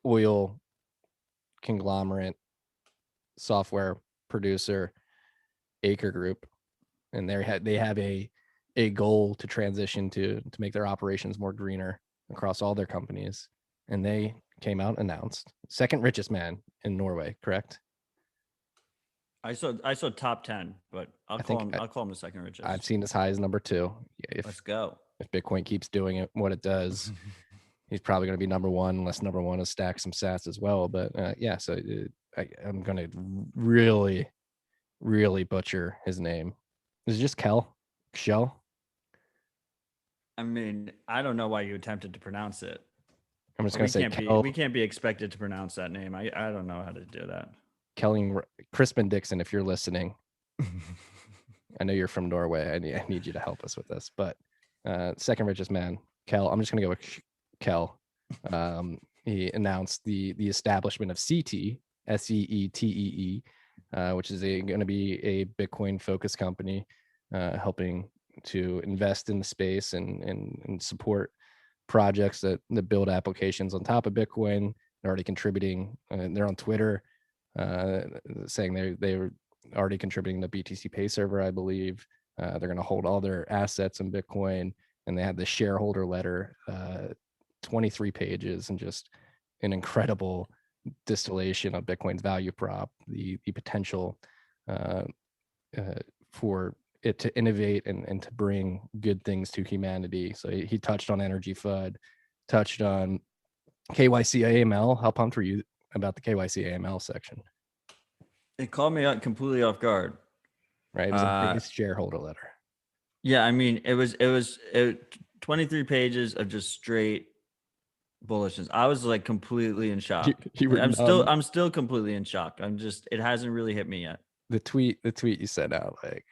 oil conglomerate software producer, Aker Group, and they have a goal to transition to make their operations more greener across all their companies. And they came out and announced second richest man in Norway, correct? I saw top 10, but I'll call him the second richest. I've seen as high as number 2. Let's go. If Bitcoin keeps doing what it does, he's probably going to be number 1, unless number 1 is stack some sats as well. But yeah, so I'm going to really, really butcher his name. Is it just Shell? I mean, I don't know why you attempted to pronounce it. I'm just going to say we can't be expected to pronounce that name. I don't know how to do that. Crispin Dixon, if you're listening, I know you're from Norway. I need you to help us with this. But second richest man, Kel. I'm just going to go with Kel. He announced the establishment of CT, SEETEE, which is going to be a Bitcoin focused company, helping to invest in the space and support projects that build applications on top of Bitcoin. They're already contributing. They're on Twitter saying they were already contributing to BTC Pay server, I believe. They're going to hold all their assets in Bitcoin, and they had the shareholder letter, 23 pages, and just an incredible distillation of Bitcoin's value prop, the potential for it to innovate and to bring good things to humanity. So he touched on energy FUD, touched on KYC AML. How pumped were you about the KYC AML section? It caught me out completely off guard. Right, it was the biggest shareholder letter. Yeah, I mean, it was 23 pages of just straight bullishness. I was like completely in shock. I'm still completely in shock. It hasn't really hit me yet. The tweet you sent out, like,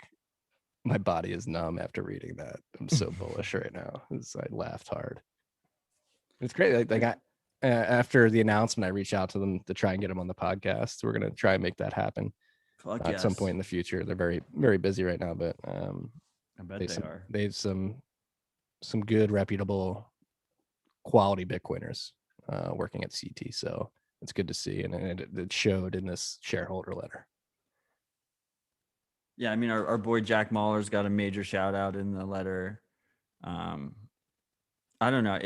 my body is numb after reading that. I'm so bullish right now. I laughed hard. It's great. Like after the announcement, I reached out to them to try and get them on the podcast. We're gonna try and make that happen at some point in the future. They're very, very busy right now, but I bet they are. They have some good, reputable, quality Bitcoiners working at CT. So it's good to see, and it showed in this shareholder letter. Yeah, I mean, our boy Jack Mahler's got a major shout out in the letter. I don't know.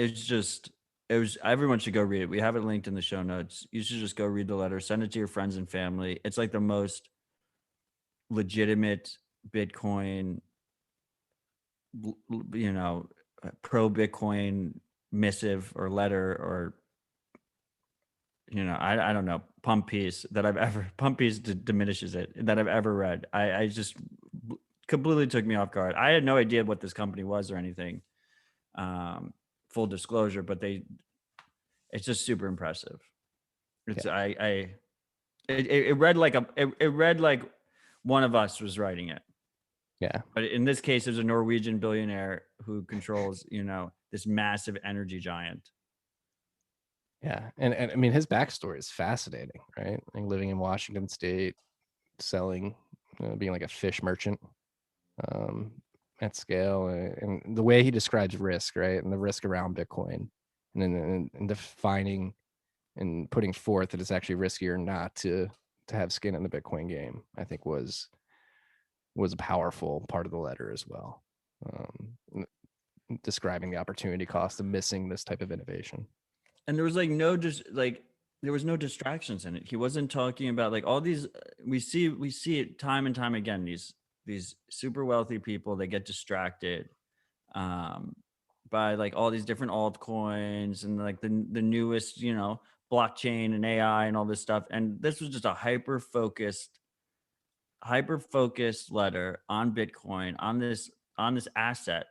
Everyone should go read it. We have it linked in the show notes. You should just go read the letter, send it to your friends and family. It's like the most legitimate Bitcoin, pro Bitcoin missive or letter, or I don't know, pump piece diminishes it, that I've ever read. I just completely took me off guard. I had no idea what this company was or anything. Full disclosure, but it's just super impressive. It read like one of us was writing it. Yeah. But in this case, there's a Norwegian billionaire who controls, this massive energy giant. Yeah. And I mean, his backstory is fascinating, right? Like living in Washington State, selling, being like a fish merchant at scale. And the way he describes risk, right? And the risk around Bitcoin, and defining and putting forth that it's actually riskier not to have skin in the Bitcoin game, I think was a powerful part of the letter as well. Describing the opportunity cost of missing this type of innovation. And there was there was no distractions in it. He wasn't talking about like all these, we see it time and time again, these super wealthy people, they get distracted by like all these different altcoins and like the newest, blockchain and AI and all this stuff. And this was just a hyper focused letter on Bitcoin, on this asset.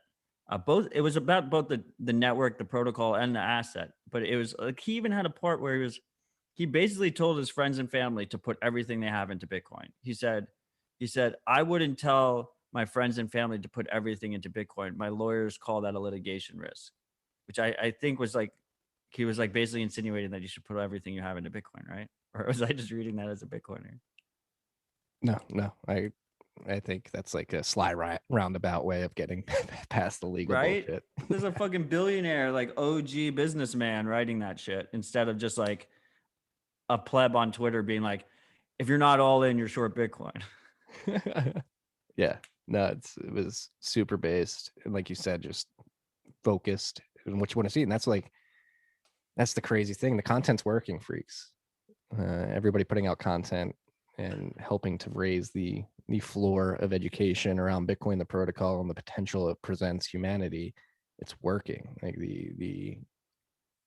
It was about both the network, the protocol, and the asset. But it was like he even had a part where he basically told his friends and family to put everything they have into Bitcoin. He said, I wouldn't tell my friends and family to put everything into Bitcoin. My lawyers call that a litigation risk, which I think was like, he was like basically insinuating that you should put everything you have into Bitcoin, right? Or was I just reading that as a Bitcoiner? No, I think that's like a sly roundabout way of getting past the legal bullshit. There's a fucking billionaire, like OG businessman writing that shit instead of just like a pleb on Twitter being like, if you're not all in, you're short Bitcoin. Yeah, no, it was super based. And like you said, just focused on what you want to see. And that's the crazy thing. The content's working, freaks. Everybody putting out content and helping to raise the floor of education around Bitcoin, the protocol, and the potential it presents humanity. It's working. Like the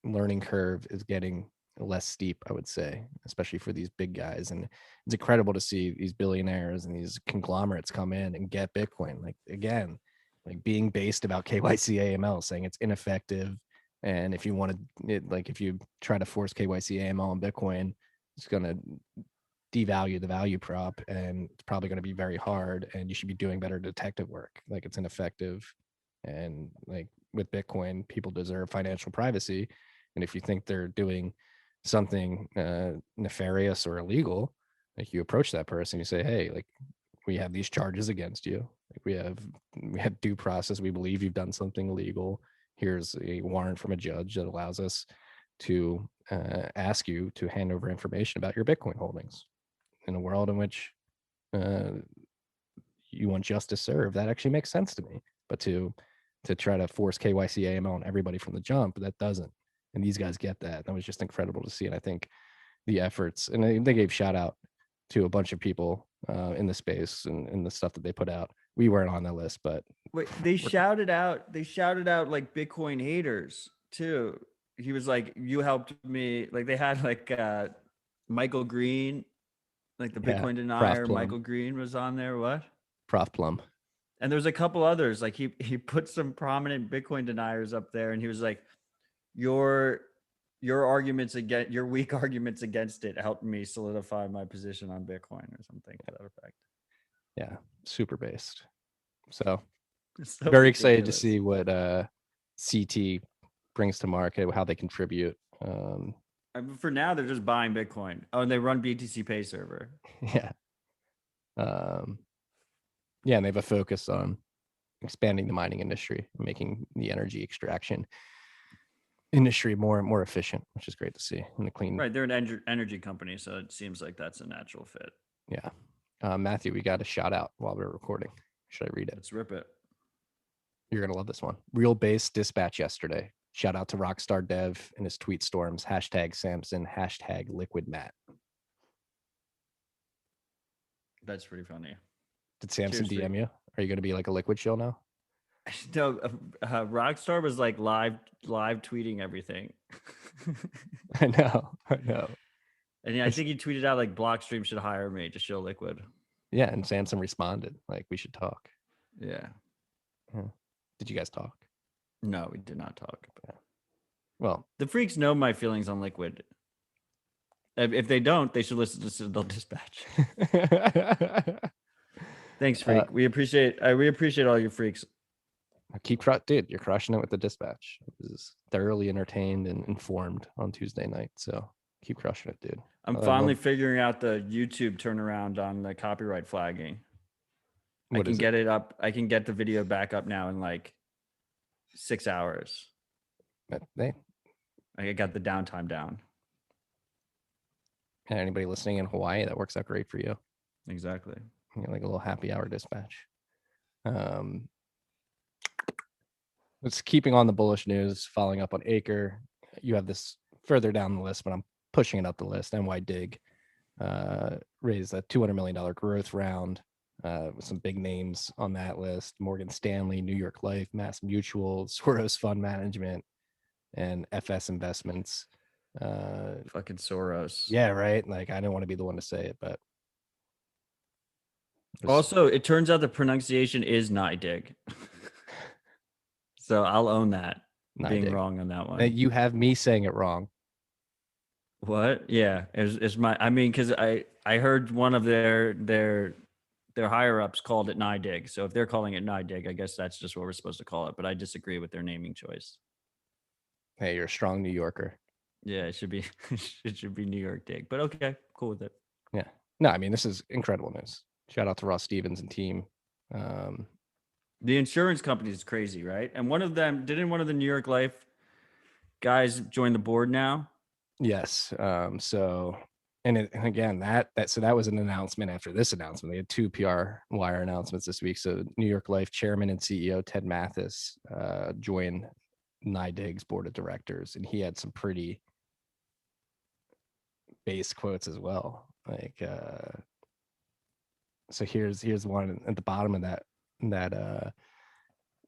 learning curve is getting less steep, I would say, especially for these big guys. And it's incredible to see these billionaires and these conglomerates come in and get Bitcoin. Like, again, like being based about KYC AML, saying it's ineffective. And if you want to, if you try to force KYC AML on Bitcoin, it's going to devalue the value prop, and it's probably going to be very hard, and you should be doing better detective work. Like, it's ineffective. And like with Bitcoin, people deserve financial privacy. And if you think they're doing something nefarious or illegal, like, you approach that person, you say, hey, like, we have these charges against you. Like we have due process. We believe you've done something illegal. Here's a warrant from a judge that allows us to ask you to hand over information about your Bitcoin holdings. In a world in which you want justice served, that actually makes sense to me. But to try to force KYC AML on everybody from the jump, that doesn't. And these guys get that. That was just incredible to see. And I think the efforts, and they gave shout out to a bunch of people in the space and the stuff that they put out. We weren't on the list, but wait, they shouted out like Bitcoin haters too. He was like, you helped me. Like they had like Michael Green, like the Bitcoin denier. Michael Green was on there. What? Prof Plum. And there's a couple others. Like he put some prominent Bitcoin deniers up there, and he was like, your arguments against your weak arguments against it helped me solidify my position on Bitcoin or something to that effect. Yeah, super based. So, So very excited to ridiculous. see what CT brings to market, how they contribute. For now, they're just buying Bitcoin. Oh, and they run BTC Pay server. Yeah. Yeah, and they have a focus on expanding the mining industry, making the energy extraction industry more efficient, which is great to see. And the clean. Right, they're an energy company, so it seems like that's a natural fit. Yeah. Matthew, we got a shout out while we're recording. Should I read it? Let's rip it. You're going to love this one. Real base dispatch yesterday. Shout out to Rockstar Dev and his tweet storms. # Samson, # Liquid Matt. That's pretty funny. Did Samson Cheers, DM you? Are you going to be like a liquid shill now? No, Rockstar was like live tweeting everything. I know. And I think he tweeted out like Blockstream should hire me to show liquid. Yeah, and Samson responded like, we should talk. Yeah. Did you guys talk? No, we did not talk. Yeah. Well, the freaks know my feelings on liquid. If they don't, they should listen to Citadel Dispatch. Thanks, freak. We appreciate all you freaks. Dude, you're crushing it with the dispatch. I was thoroughly entertained and informed on Tuesday night. So keep crushing it, dude. I'm finally figuring out the YouTube turnaround on the copyright flagging. I can get it up. I can get the video back up now in like 6 hours. I got the downtime down. Anybody listening in Hawaii, that works out great for you. Exactly. Like a little happy hour dispatch. It's keeping on the bullish news, following up on Aker. You have this further down the list, but I'm pushing it up the list. NYDIG raised a $200 million growth round with some big names on that list. Morgan Stanley, New York Life, Mass Mutual, Soros Fund Management, and FS Investments. Fucking Soros. Yeah, right? Like, I didn't want to be the one to say it, but. Also, it turns out the pronunciation is NYDIG. So I'll own that. Being wrong on that one. You have me saying it wrong. What? Yeah, it's my. I mean, because I heard one of their higher ups called it NYDIG. So if they're calling it NYDIG, I guess that's just what we're supposed to call it. But I disagree with their naming choice. Hey, you're a strong New Yorker. Yeah, it should be New York Dig. But okay, cool with it. Yeah. No, I mean, this is incredible news. Shout out to Ross Stevens and team. The insurance company is crazy, right? And one of them, didn't one of the New York Life guys join the board now? Yes. So, and again, that was an announcement after this announcement. They had 2 PR wire announcements this week. So New York Life chairman and CEO Ted Mathis joined NYDIG's board of directors, and he had some pretty base quotes as well. Like, so here's one at the bottom of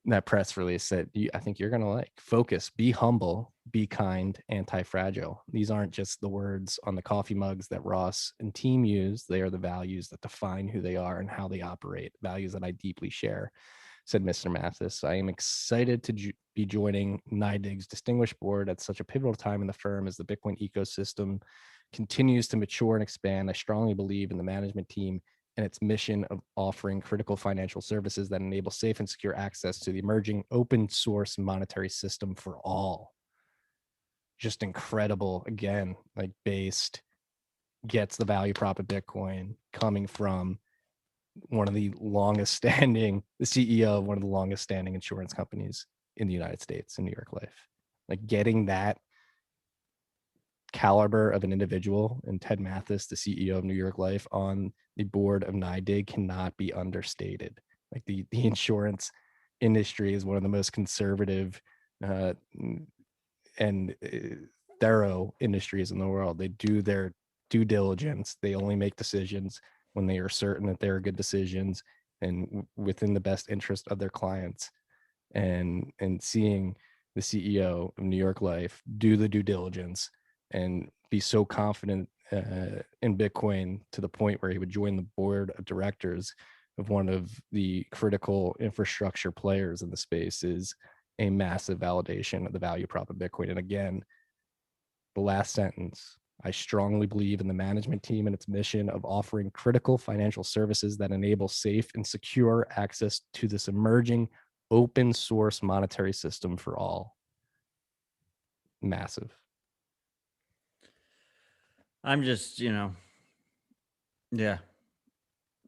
that press release that I think you're going to like. Focus, be humble, be kind, anti-fragile. These aren't just the words on the coffee mugs that Ross and team use. They are the values that define who they are and how they operate, values that I deeply share, said Mr. Mathis. I am excited to be joining NYDIG's distinguished board at such a pivotal time in the firm as the Bitcoin ecosystem continues to mature and expand. I strongly believe in the management team and its mission of offering critical financial services that enable safe and secure access to the emerging open source monetary system for all. Just incredible. Again, like based, gets the value prop of Bitcoin coming from the CEO of one of the longest standing insurance companies in the United States, in New York Life. Like, getting that caliber of an individual, and Ted Mathis, the CEO of New York Life, on the board of NYDIG cannot be understated. Like, the insurance industry is one of the most conservative and thorough industries in the world. They do their due diligence. They only make decisions when they are certain that they're good decisions and within the best interest of their clients. And seeing the CEO of New York Life do the due diligence and be so confident in Bitcoin to the point where he would join the board of directors of one of the critical infrastructure players in the space is a massive validation of the value prop of Bitcoin. And again, the last sentence, I strongly believe in the management team and its mission of offering critical financial services that enable safe and secure access to this emerging open source monetary system for all. Massive. I'm just, yeah.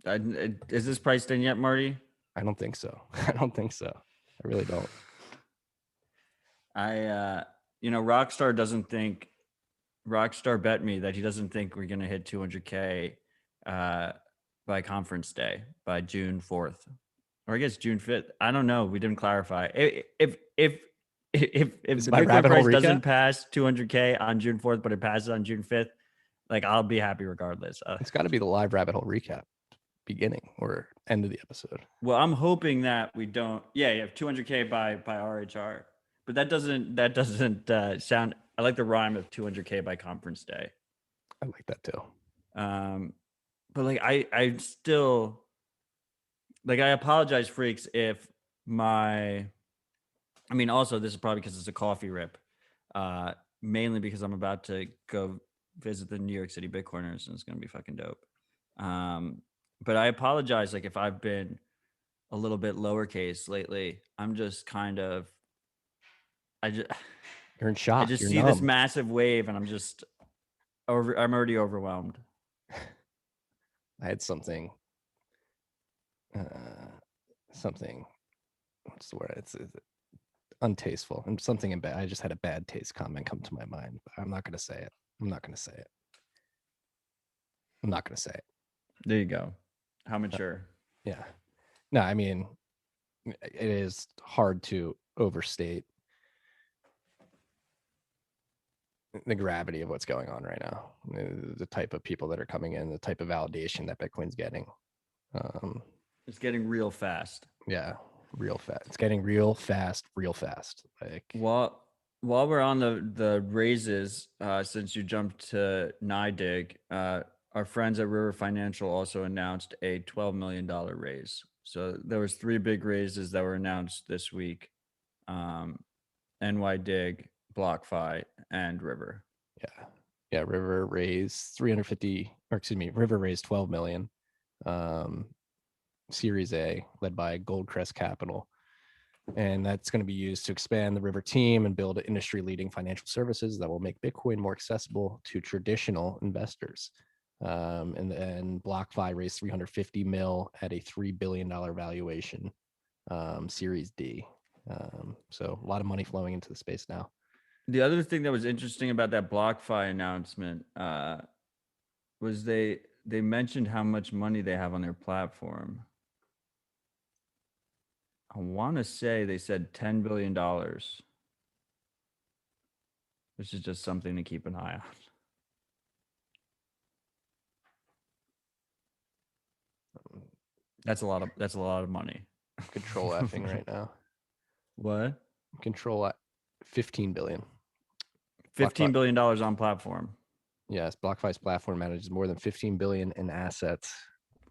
Is this priced in yet, Marty? I don't think so. I don't think so. I really don't. Rockstar bet me that he doesn't think we're going to hit 200K by conference day, by June 4th, or I guess June 5th. I don't know. We didn't clarify. If Bitcoin price doesn't pass 200K on June 4th, but it passes on June 5th, like, I'll be happy regardless. It's got to be the live rabbit hole recap, beginning or end of the episode. Well, I'm hoping that we don't. Yeah, you have 200K by RHR, but that doesn't sound. I like the rhyme of 200K by conference day. I like that too. But like, I still, like, I apologize, freaks, if also this is probably because it's a coffee rip, mainly because I'm about to go visit the New York City Bitcoiners and it's going to be fucking dope. But I apologize, like, if I've been a little bit lowercase lately. I'm just kind of, you're in shock. I just You're see numb. this massive wave and I'm already overwhelmed. I had something, what's the word? It's untasteful and something in bad. I just had a bad taste comment come to my mind, but I'm not going to say it. I'm not going to say it. There you go. How mature. Yeah. No, I mean, it is hard to overstate the gravity of what's going on right now. The type of people that are coming in, the type of validation that Bitcoin's getting. It's getting real fast. Yeah, real fast. It's getting real fast. Like, while we're on the raises, since you jumped to NYDIG, our friends at River Financial also announced a $12 million raise. So there was 3 big raises that were announced this week: NYDIG, Blockfi, and River. Yeah. River raised River raised 12 million. Series A, led by Goldcrest Capital. And that's going to be used to expand the River team and build industry-leading financial services that will make Bitcoin more accessible to traditional investors. And then BlockFi raised 350 mil at a $3 billion valuation, Series D. So a lot of money flowing into the space now. The other thing that was interesting about that BlockFi announcement was they mentioned how much money they have on their platform. I want to say they said $10 billion, which is just something to keep an eye on. That's a lot of money. Control effing right now. What? Control 15 billion. $15 billion on platform. Yes, BlockFi's platform manages more than 15 billion in assets.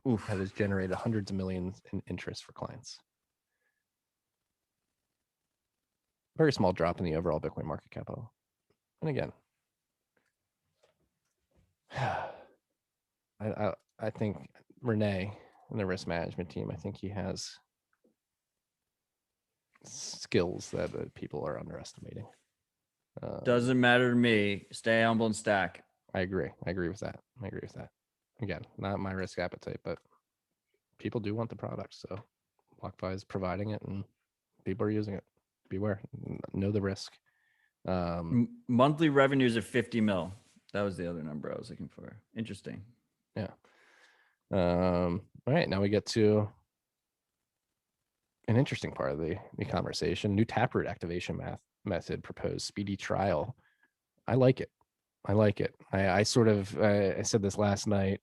Oof. That has generated hundreds of millions in interest for clients. Very small drop in the overall Bitcoin market capital. And again, I think Renee and the risk management team, I think he has skills that people are underestimating. Doesn't matter to me. Stay humble and stack. I agree with that. Again, not my risk appetite, but people do want the product. So BlockFi is providing it and people are using it. Beware, know the risk. Monthly revenues of 50 mil. That was the other number I was looking for. Interesting. Yeah. All right, now we get to an interesting part of the conversation. New Taproot activation method proposed, speedy trial. I like it. I sort of I said this last night.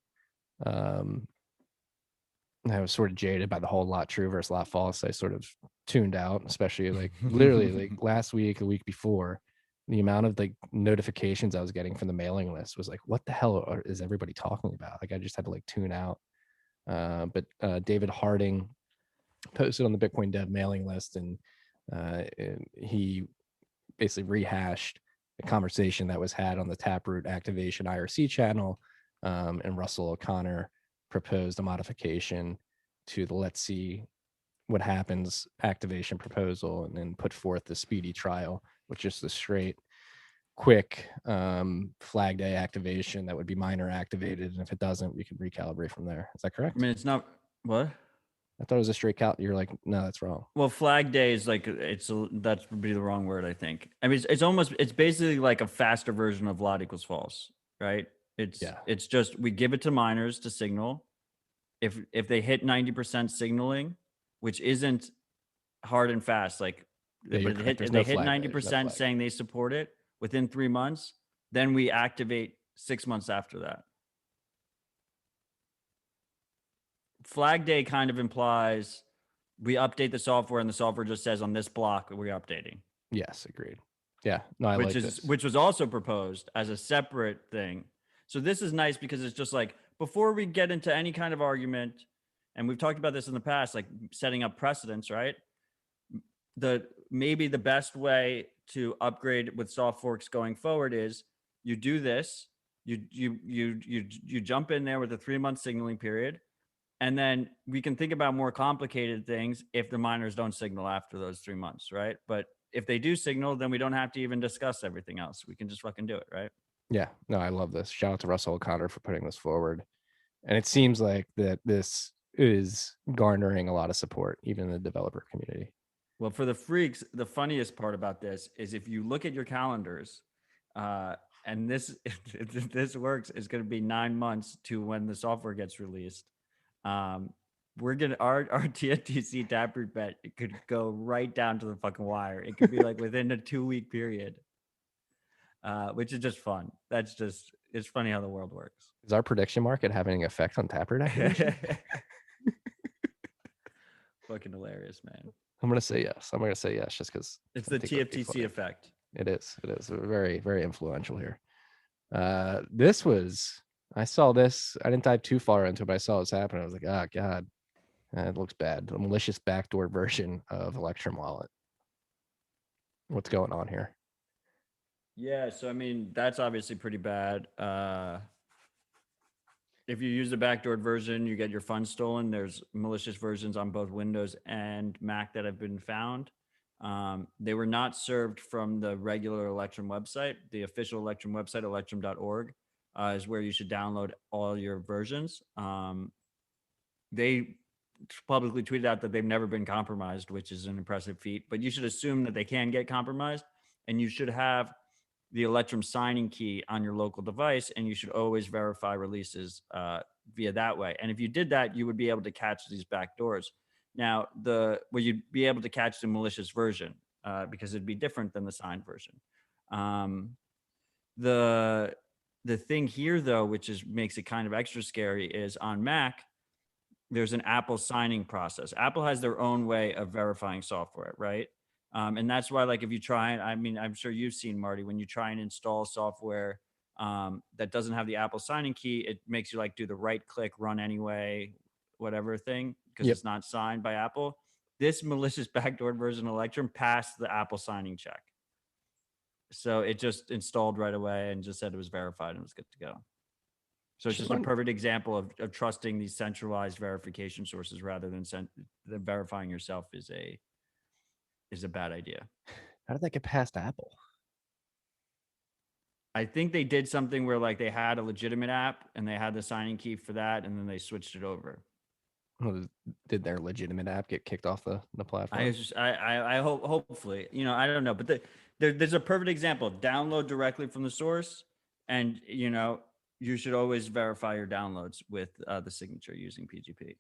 I was sort of jaded by the whole lot true versus lot false. I sort of tuned out, especially like literally like last week, the week before. The amount of like notifications I was getting from the mailing list was like, what the hell is everybody talking about? Like I just had to like tune out. But David Harding posted on the Bitcoin Dev mailing list, and he basically rehashed a conversation that was had on the Taproot Activation IRC channel, and Russell O'Connor proposed a modification to the let's see what happens activation proposal, and then put forth the speedy trial, which is the straight quick flag day activation that would be miner activated, and if it doesn't, we can recalibrate from there. Is that correct? I mean, it's not what? I thought it was a straight count. You're like, no, that's wrong. Well, flag day is like that would be the wrong word, I think. I mean, it's basically like a faster version of lot equals false, right? It's just we give it to miners to signal. If they hit 90% signaling, which isn't hard and fast, like Yeah, but if they hit 90% saying they support it within 3 months, then we activate 6 months after that. Flag day kind of implies we update the software and the software just says on this block we're updating. Yes, agreed. Yeah, no, I like this. Which was also proposed as a separate thing. So this is nice because it's just like before we get into any kind of argument, and we've talked about this in the past, like setting up precedents, right? Maybe the best way to upgrade with soft forks going forward is you do this, you jump in there with a 3-month signaling period. And then we can think about more complicated things if the miners don't signal after those 3 months, right? But if they do signal, then we don't have to even discuss everything else. We can just fucking do it, right? Yeah, no, I love this. Shout out to Russell O'Connor for putting this forward. And it seems like that this is garnering a lot of support, even in the developer community. Well, for the freaks, the funniest part about this is if you look at your calendars, and this if this works, it's going to be 9 months to when the software gets released. We're gonna our TFTC Taproot bet, it could go right down to the fucking wire. It could be like within a 2-week period, which is just fun. It's funny how the world works. Is our prediction market having an effect on Taproot activation? Fucking hilarious, man. I'm gonna say yes. I'm gonna say yes just because it's the TFTC effect. It is very, very influential here. I saw this. I didn't dive too far into it, but I saw this happen. I was like, oh God, it looks bad. A malicious backdoor version of Electrum Wallet. What's going on here? Yeah, so I mean, that's obviously pretty bad. If you use the backdoored version, you get your funds stolen. There's malicious versions on both Windows and Mac that have been found. They were not served from the regular Electrum website. The official Electrum website, electrum.org, is where you should download all your versions. They publicly tweeted out that they've never been compromised, which is an impressive feat, but you should assume that they can get compromised, and you should have the Electrum signing key on your local device, and you should always verify releases via that way. And if you did that, you would be able to catch these backdoors. Now, you'd be able to catch the malicious version because it'd be different than the signed version. The thing here, though, which makes it kind of extra scary, is on Mac, there's an Apple signing process. Apple has their own way of verifying software, right? And that's why, like, if you try, I mean, I'm sure you've seen, Marty, when you try and install software that doesn't have the Apple signing key, it makes you like do the right click, run anyway, whatever thing, because it's not signed by Apple. This malicious backdoor version of Electrum passed the Apple signing check. So it just installed right away and just said it was verified and was good to go. So it's just a perfect example of trusting these centralized verification sources rather than verifying yourself is a bad idea. How did that get past Apple? I think they did something where like they had a legitimate app and they had the signing key for that, and then they switched it over. Did their legitimate app get kicked off the platform? I hope, hopefully, I don't know, but there's a perfect example. Download directly from the source, and you should always verify your downloads with the signature using PGP.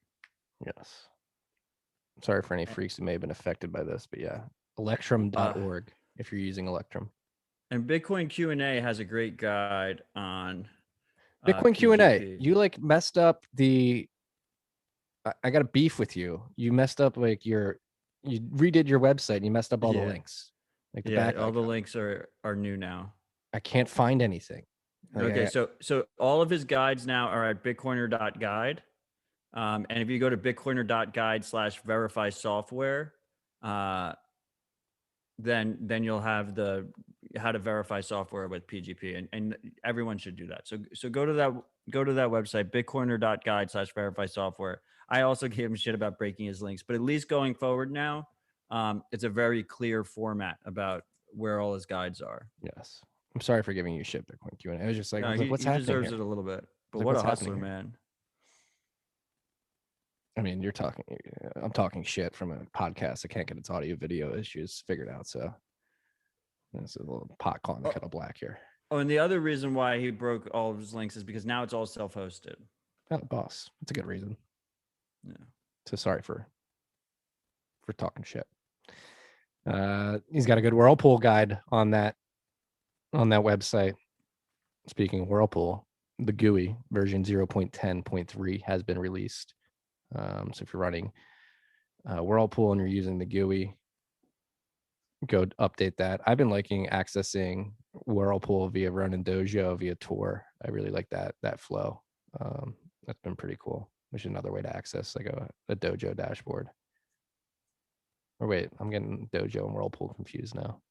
Yes. Sorry for any freaks who may have been affected by this, but yeah, electrum.org if you're using Electrum. And Bitcoin Q&A has a great guide on Bitcoin Q&A. PGP. You like messed up the. I got a beef with you. You messed up like you redid your website and you messed up all the links. Like the back all the icon. links are new now. I can't find anything. Okay, so all of his guides now are at bitcoiner.guide. And if you go to bitcoiner.guide/verify software, then you'll have the how to verify software with PGP, and everyone should do that. So go to that website, bitcoiner.guide/verify software. I also gave him shit about breaking his links, but at least going forward now, it's a very clear format about where all his guides are. Yes. I'm sorry for giving you shit, Bitcoin Q&A. I was just like, what's he happening deserves here? it a little bit. But Like, what a what's hustler, happening here? man. I mean, I'm talking shit from a podcast that can't get its audio video issues figured out. So it's a little pot calling the kettle black here. Oh, and the other reason why he broke all of his links is because now it's all self-hosted. Oh, boss. That's a good reason. Yeah. So sorry for talking shit. He's got a good Whirlpool guide on that website. Speaking of Whirlpool, the GUI version 0.10.3 has been released. So if you're running Whirlpool and you're using the GUI, go update that. I've been liking accessing Whirlpool via Ronin Dojo via Tor. I really like that flow. That's been pretty cool. Which is another way to access like a Dojo dashboard. Or wait, I'm getting Dojo and Whirlpool confused now.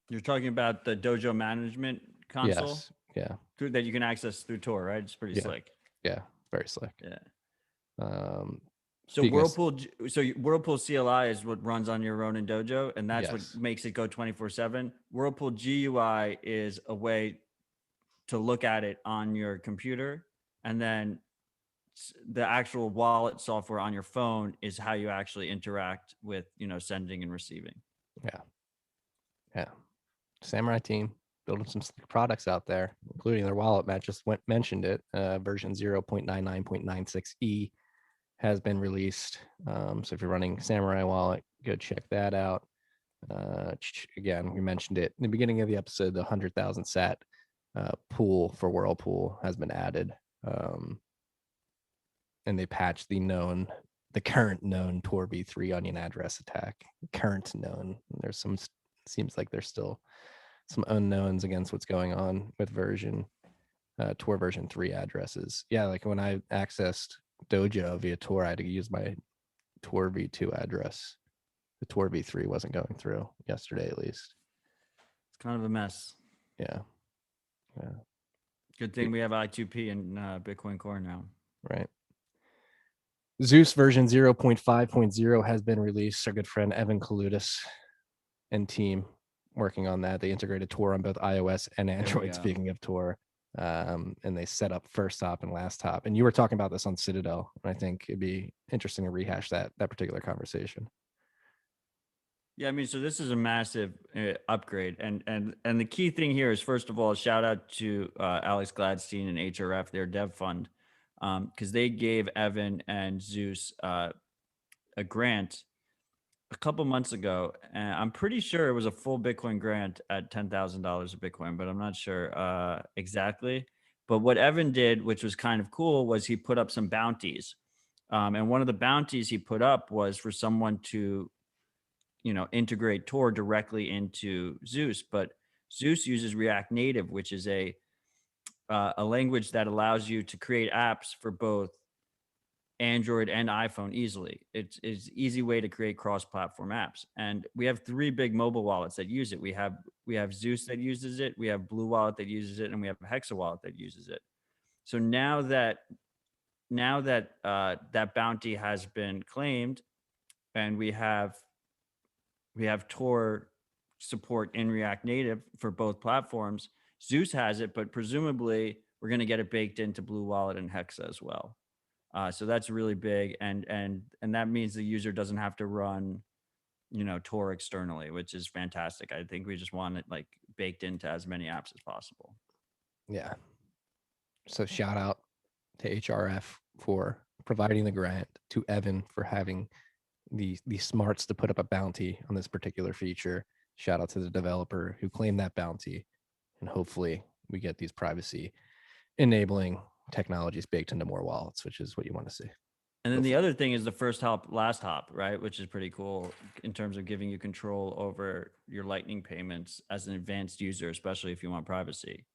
You're talking about the Dojo management console? Yes. Yeah. That you can access through Tor, right? It's pretty slick. Yeah, very slick. Yeah. So Whirlpool CLI is what runs on your Ronin Dojo, and that's what makes it go 24/7. Whirlpool GUI is a way to look at it on your computer, and then the actual wallet software on your phone is how you actually interact with, sending and receiving. Yeah. Samurai team building some slick products out there, including their wallet. Matt just mentioned it. Version 0.99.96e has been released. So if you're running Samurai Wallet, go check that out. Again, we mentioned it in the beginning of the episode. The 100,000 sat pool for Whirlpool has been added, and they patched the current known Tor v3 onion address attack. Current known. There's seems like there's still some unknowns against what's going on with Tor version 3 addresses. Yeah, like when I accessed Dojo via Tor, I had to use my Tor v2 address. The Tor v3 wasn't going through yesterday, at least. It's kind of a mess. Yeah. Good thing we have I2P and Bitcoin Core now. Right. Zeus version 0.5.0 has been released. Our good friend Evan Kaludis and team working on that. They integrated Tor on both iOS and Android, speaking of Tor. And they set up first hop and last hop. And you were talking about this on Citadel. And I think it'd be interesting to rehash that particular conversation. Yeah, I mean, so this is a massive upgrade, and the key thing here is, first of all, shout out to Alex Gladstein and HRF, their dev fund, because they gave Evan and Zeus a grant a couple months ago, and I'm pretty sure it was a full Bitcoin grant at $10,000 of Bitcoin, but I'm not sure exactly. But what Evan did, which was kind of cool, was he put up some bounties, and one of the bounties he put up was for someone to integrate Tor directly into Zeus. But Zeus uses React Native, which is a language that allows you to create apps for both Android and iPhone easily. It's an easy way to create cross-platform apps. And we have 3 big mobile wallets that use it. We have Zeus that uses it, we have Blue Wallet that uses it, and we have Hexa Wallet that uses it. So now that that bounty has been claimed, and we have Tor support in React Native for both platforms, Zeus has it, but presumably we're going to get it baked into Blue Wallet and Hexa as well. So that's really big, and that means the user doesn't have to run, Tor externally, which is fantastic. I think we just want it like baked into as many apps as possible. Yeah. So shout out to HRF for providing the grant, to Evan for having the smarts to put up a bounty on this particular feature. Shout out to the developer who claimed that bounty, and hopefully we get these privacy enabling technologies baked into more wallets, which is what you want to see. And then the other thing is the first hop, last hop, right? Which is pretty cool in terms of giving you control over your Lightning payments as an advanced user, especially if you want privacy.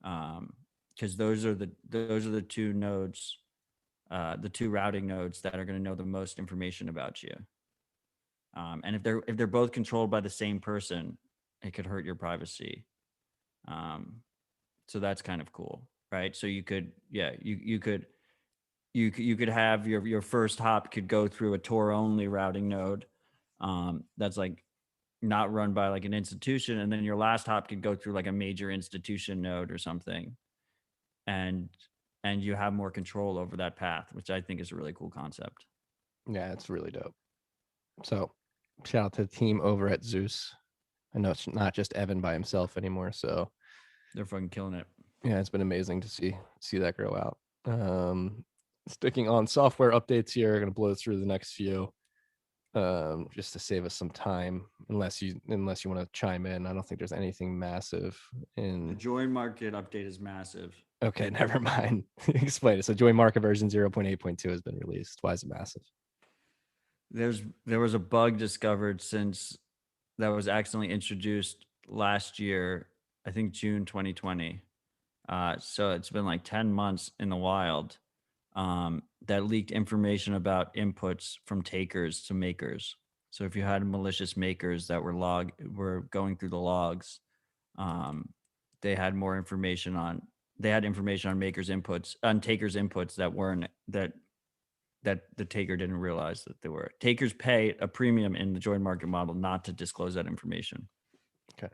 Because those are the two nodes, the two routing nodes that are going to know the most information about you. And if they're both controlled by the same person, it could hurt your privacy. So that's kind of cool, right? So you could have your first hop could go through a Tor only routing node that's like not run by like an institution, and then your last hop could go through like a major institution node or something, and you have more control over that path, which I think is a really cool concept. Yeah, it's really dope. So shout out to the team over at Zeus. I know it's not just Evan by himself anymore, so they're fucking killing it. Yeah, it's been amazing to see that grow out. Sticking on software updates here, I'm gonna blow through the next few just to save us some time, unless you want to chime in. I don't think there's anything massive in the JoinMarket update is massive. Okay, never mind. Explain it. So JoinMarket version 0.8.2 has been released. Why is it massive? There was a bug discovered since that was accidentally introduced last year, I think June 2020. So it's been like 10 months in the wild, that leaked information about inputs from takers to makers. So if you had malicious makers that were going through the logs, they had more information on makers' inputs, on takers' inputs that the taker didn't realize that they were. Takers pay a premium in the JoinMarket model not to disclose that information. Okay.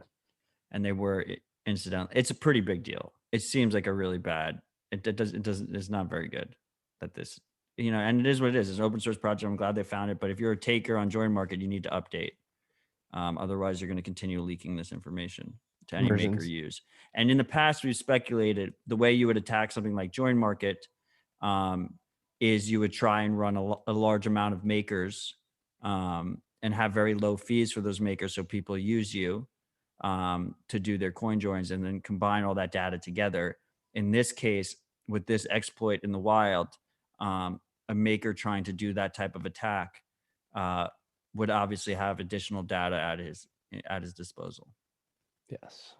And they were incidental. It's a pretty big deal. It seems like a really bad. It's not very good that this, and it is what it is. It's an open source project. I'm glad they found it. But if you're a taker on JoinMarket, you need to update. Otherwise, you're going to continue leaking this information to any maker you use. And in the past, we've speculated the way you would attack something like JoinMarket is you would try and run a large amount of makers and have very low fees for those makers, so people use you to do their coin joins, and then combine all that data together. In this case, with this exploit in the wild, a maker trying to do that type of attack would obviously have additional data at his disposal. Yes.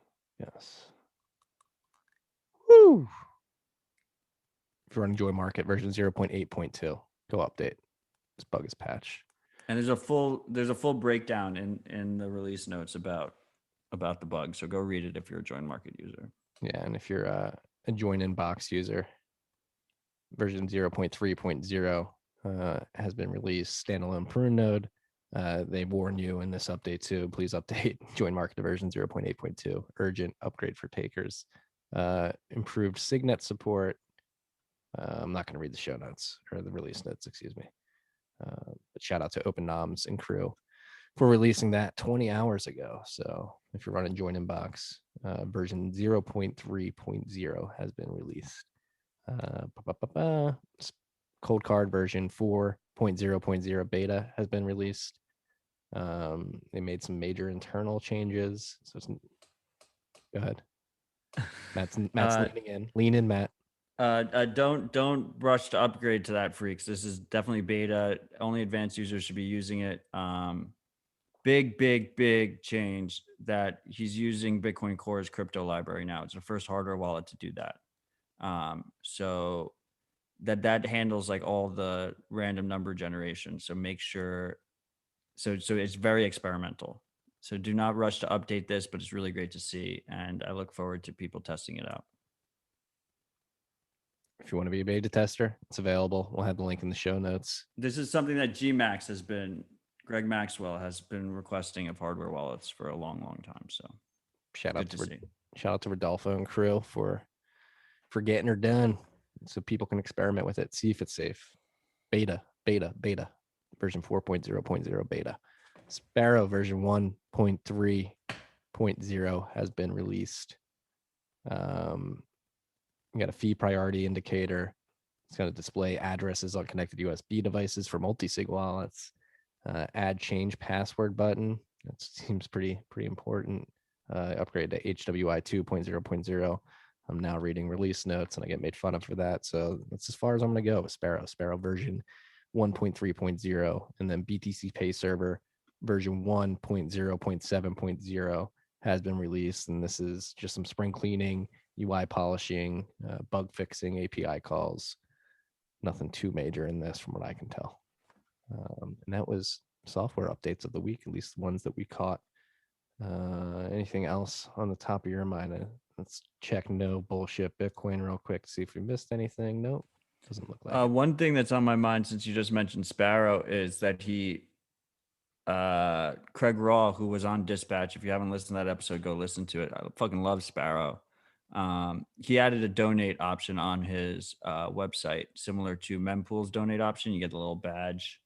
Woo! If you're running JoinMarket version 0.8.2, go update. This bug is patched. And there's a full breakdown in the release notes about the bug. So go read it if you're a JoinMarket user. Yeah, and if you're a JoinInbox user, version 0.3.0 has been released, standalone prune node. They warn you in this update too, please update JoinMarket to version 0.8.2, urgent upgrade for takers. Improved Signet support. I'm not going to read the show notes or the release notes, excuse me. But shout out to OpenNoms and crew for releasing that 20 hours ago. So if you're running JoinInbox, version 0.3.0 has been released. Coldcard version 4.0.0 beta has been released. They made some major internal changes. So go ahead. Matt's leaning in. Lean in, Matt. Don't rush to upgrade to that, freaks. This is definitely beta. Only advanced users should be using it. Big change that he's using Bitcoin Core's crypto library now. It's the first hardware wallet to do that. So that handles like all the random number generation. So make sure. So it's very experimental. So do not rush to update this, but it's really great to see, and I look forward to people testing it out. If you want to be a beta tester, it's available. We'll have the link in the show notes. This is something that Greg Maxwell has been requesting of hardware wallets for a long time. So shout out to Rodolfo and crew for getting her done. so people can experiment with it, see if it's safe. Beta, version 4.0.0 beta. Sparrow version 1.3.0 has been released. You got a fee priority indicator. It's going to display addresses on connected USB devices for multi-sig wallets. Add change password button. That seems pretty important. Upgrade to HWI 2.0.0. I'm now reading release notes and I get made fun of for that. So that's as far as I'm going to go with Sparrow version 1.3.0. And then BTC Pay Server version 1.0.7.0 has been released. And this is just some spring cleaning, UI polishing, bug fixing, API calls. Nothing too major in this from what I can tell. And that was software updates of the week, at least the ones that we caught. Anything else on the top of your mind? Let's check no bullshit Bitcoin real quick to see if we missed anything. Nope, doesn't look like it. One thing that's on my mind since you just mentioned Sparrow is that Craig Raw, who was on Dispatch, if you haven't listened to that episode, go listen to it. I fucking love Sparrow. He added a donate option on his website, similar to Mempool's donate option. You get a little badge.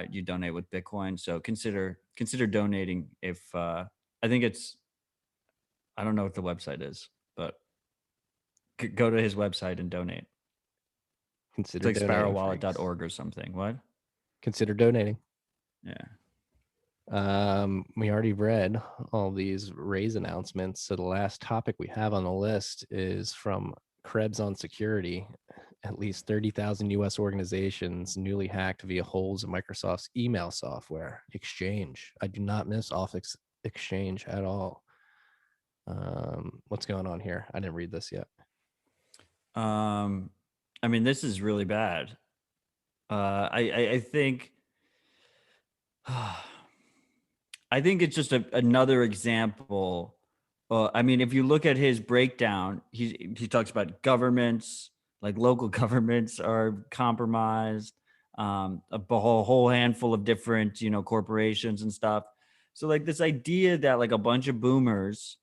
You donate with Bitcoin. So consider donating if I think it's, I don't know what the website is, but go to his website and donate. Consider it's like sparrowwallet.org or something. What? Consider donating. Yeah. We already read all these raise announcements. So the last topic we have on the list is from Krebs on security. At least 30,000 US organizations newly hacked via holes in Microsoft's email software Exchange. I do not miss Office Exchange at all. What's going on here? I didn't read this yet. I mean, this is really bad. I think I think it's just another example. I mean, if you look at his breakdown, he talks about governments, like local governments are compromised, a whole handful of different, corporations and stuff. So like this idea that like a bunch of boomers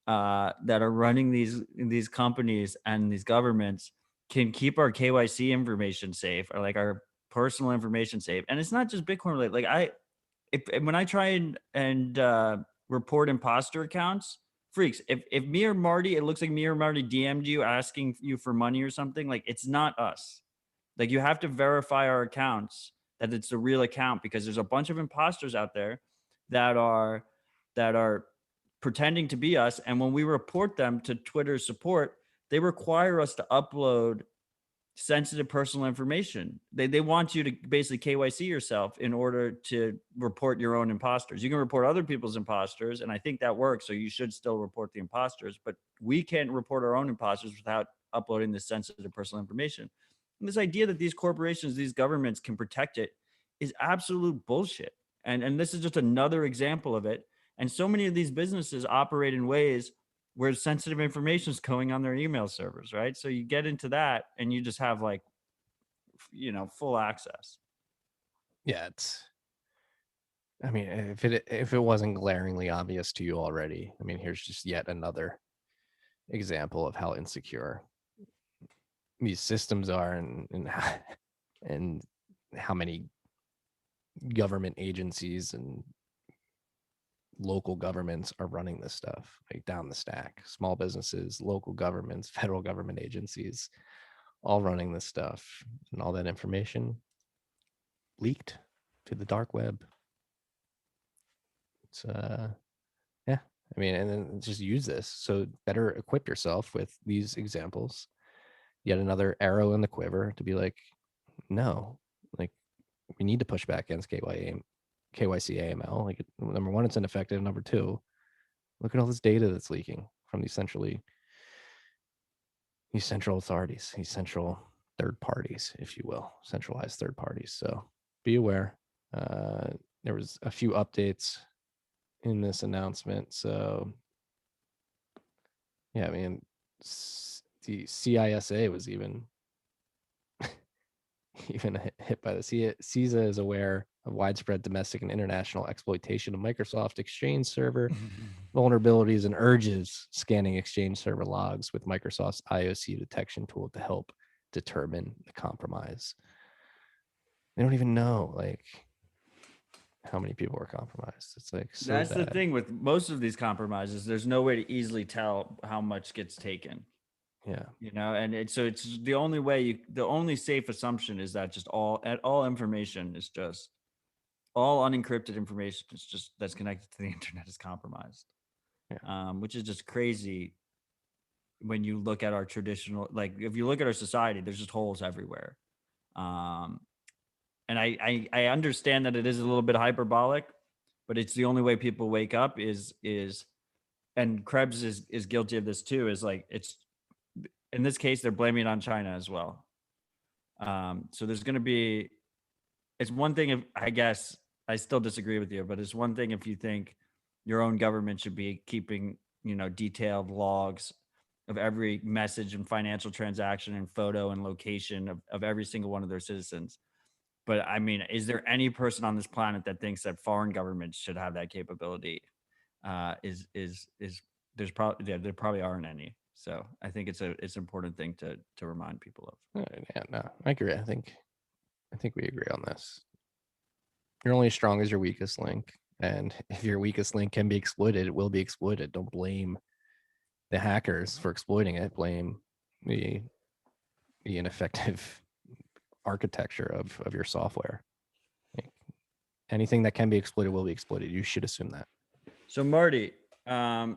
that are running these companies and these governments can keep our KYC information safe or like our personal information safe. And it's not just Bitcoin related. Like when I try and report imposter accounts, freaks, if me or Marty, it looks like me or Marty DM'd you asking you for money or something, like it's not us. Like you have to verify our accounts that it's the real account, because there's a bunch of imposters out there that are pretending to be us. And when we report them to Twitter support, they require us to upload sensitive personal information. They want you to basically KYC yourself in order to report your own imposters. You can report other people's imposters, and I think that works. So you should still report the imposters, but we can't report our own imposters without uploading this sensitive personal information. And this idea that these corporations, these governments can protect it is absolute bullshit. And this is just another example of it. And so many of these businesses operate in ways where sensitive information is going on their email servers, right? So you get into that and you just have like, full access. Yeah, I mean, if it wasn't glaringly obvious to you already, I mean, here's just yet another example of how insecure these systems are and how many government agencies and local governments are running this stuff, like down the stack. Small businesses, local governments, federal government agencies, all running this stuff, and all that information leaked to the dark web. It's yeah, I mean, and then just use this. So better equip yourself with these examples. Yet another arrow in the quiver to be like, no, like we need to push back against KYC AML. Like, number one, it's ineffective. Number two, look at all this data that's leaking from these central authorities, these central third parties, if you will, centralized third parties. So be aware. There was a few updates in this announcement. So yeah, I mean, the CISA was even hit by the CISA is aware of widespread domestic and international exploitation of Microsoft Exchange server vulnerabilities and urges scanning Exchange server logs with Microsoft's IOC detection tool to help determine the compromise. They don't even know like how many people were compromised. It's like so That's bad. the thing with most of these compromises. There's no way to easily tell how much gets taken. Yeah. You know, and it's the only way the only safe assumption is that just all information is just all unencrypted information is just that's connected to the internet is compromised. Yeah. Which is just crazy when you look at our traditional, like if you look at our society, there's just holes everywhere. And I understand that it is a little bit hyperbolic, but it's the only way people wake up is and Krebs is guilty of this too, is like it's in this case they're blaming it on China as well. So there's going to be, it's one thing if, I guess I still disagree with you, but it's one thing if you think your own government should be keeping, you know, detailed logs of every message and financial transaction and photo and location of every single one of their citizens. But I mean, is there any person on this planet that thinks that foreign governments should have that capability? There probably aren't any. So I think it's an important thing to remind people of. Yeah, no, I agree. I think we agree on this. You're only as strong as your weakest link. And if your weakest link can be exploited, it will be exploited. Don't blame the hackers for exploiting it. Blame the ineffective architecture of your software. Like, anything that can be exploited will be exploited. You should assume that. So Marty,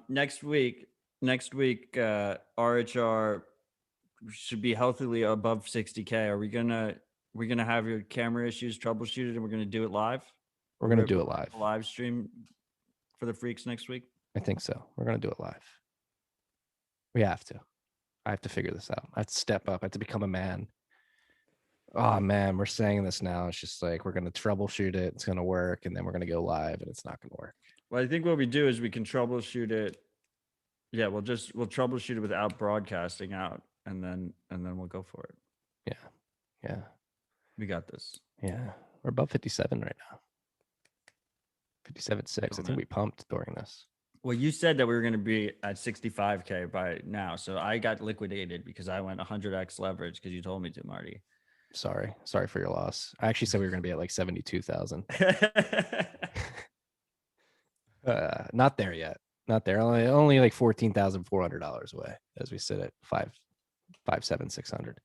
next week, RHR should be healthily above 60K. Are we gonna have your camera issues troubleshooted and we're gonna do it live? We're gonna do it live. Live stream for the freaks next week. I think so. We're gonna do it live. We have to. I have to figure this out. I have to step up. I have to become a man. Oh man, we're saying this now. It's just like we're gonna troubleshoot it. It's gonna work, and then we're gonna go live, and it's not gonna work. Well, I think what we do is we can troubleshoot it. Yeah, we'll troubleshoot it without broadcasting out, and then we'll go for it. Yeah. We got this. Yeah. We're above 57 right now. 57.6. I think we pumped during this. Well, you said that we were going to be at 65K by now. So I got liquidated because I went 100x leverage because you told me to, Marty. Sorry for your loss. I actually said we were going to be at like 72,000. Not there yet. Not there. Only like $14,400 away as we sit at 5,700.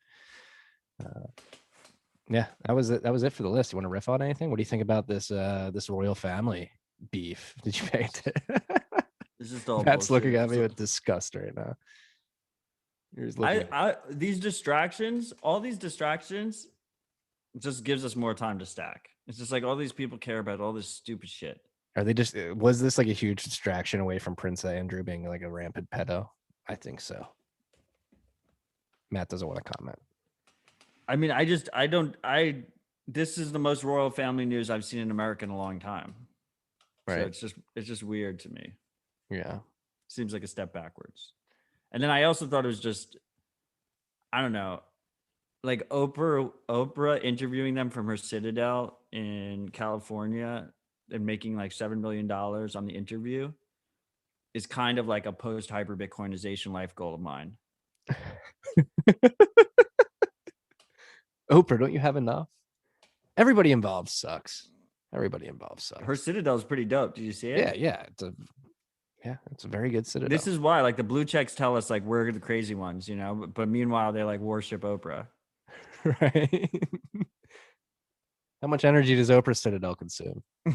Yeah, that was it. That was it for the list. You want to riff on anything? What do you think about this this royal family beef? Did you pay it? This is all Pat's bullshit. looking at me with disgust right now. These distractions, all these distractions just gives us more time to stack. It's just like all these people care about all this stupid shit. Are they just, was this like a huge distraction away from Prince Andrew being like a rampant pedo? I think so. Matt doesn't want to comment. I mean, this is the most royal family news I've seen in America in a long time. Right. So it's just weird to me. Yeah. Seems like a step backwards. And then I also thought it was just, I don't know, like Oprah interviewing them from her Citadel in California and making like $7 million on the interview is kind of like a post-hyper Bitcoinization life goal of mine. Oprah, don't you have enough? Everybody involved sucks. Her Citadel is pretty dope. Did you see it? Yeah. It's a very good Citadel. This is why, like, the blue checks tell us like we're the crazy ones, you know, but meanwhile they like worship Oprah. Right. How much energy does Oprah Citadel consume? You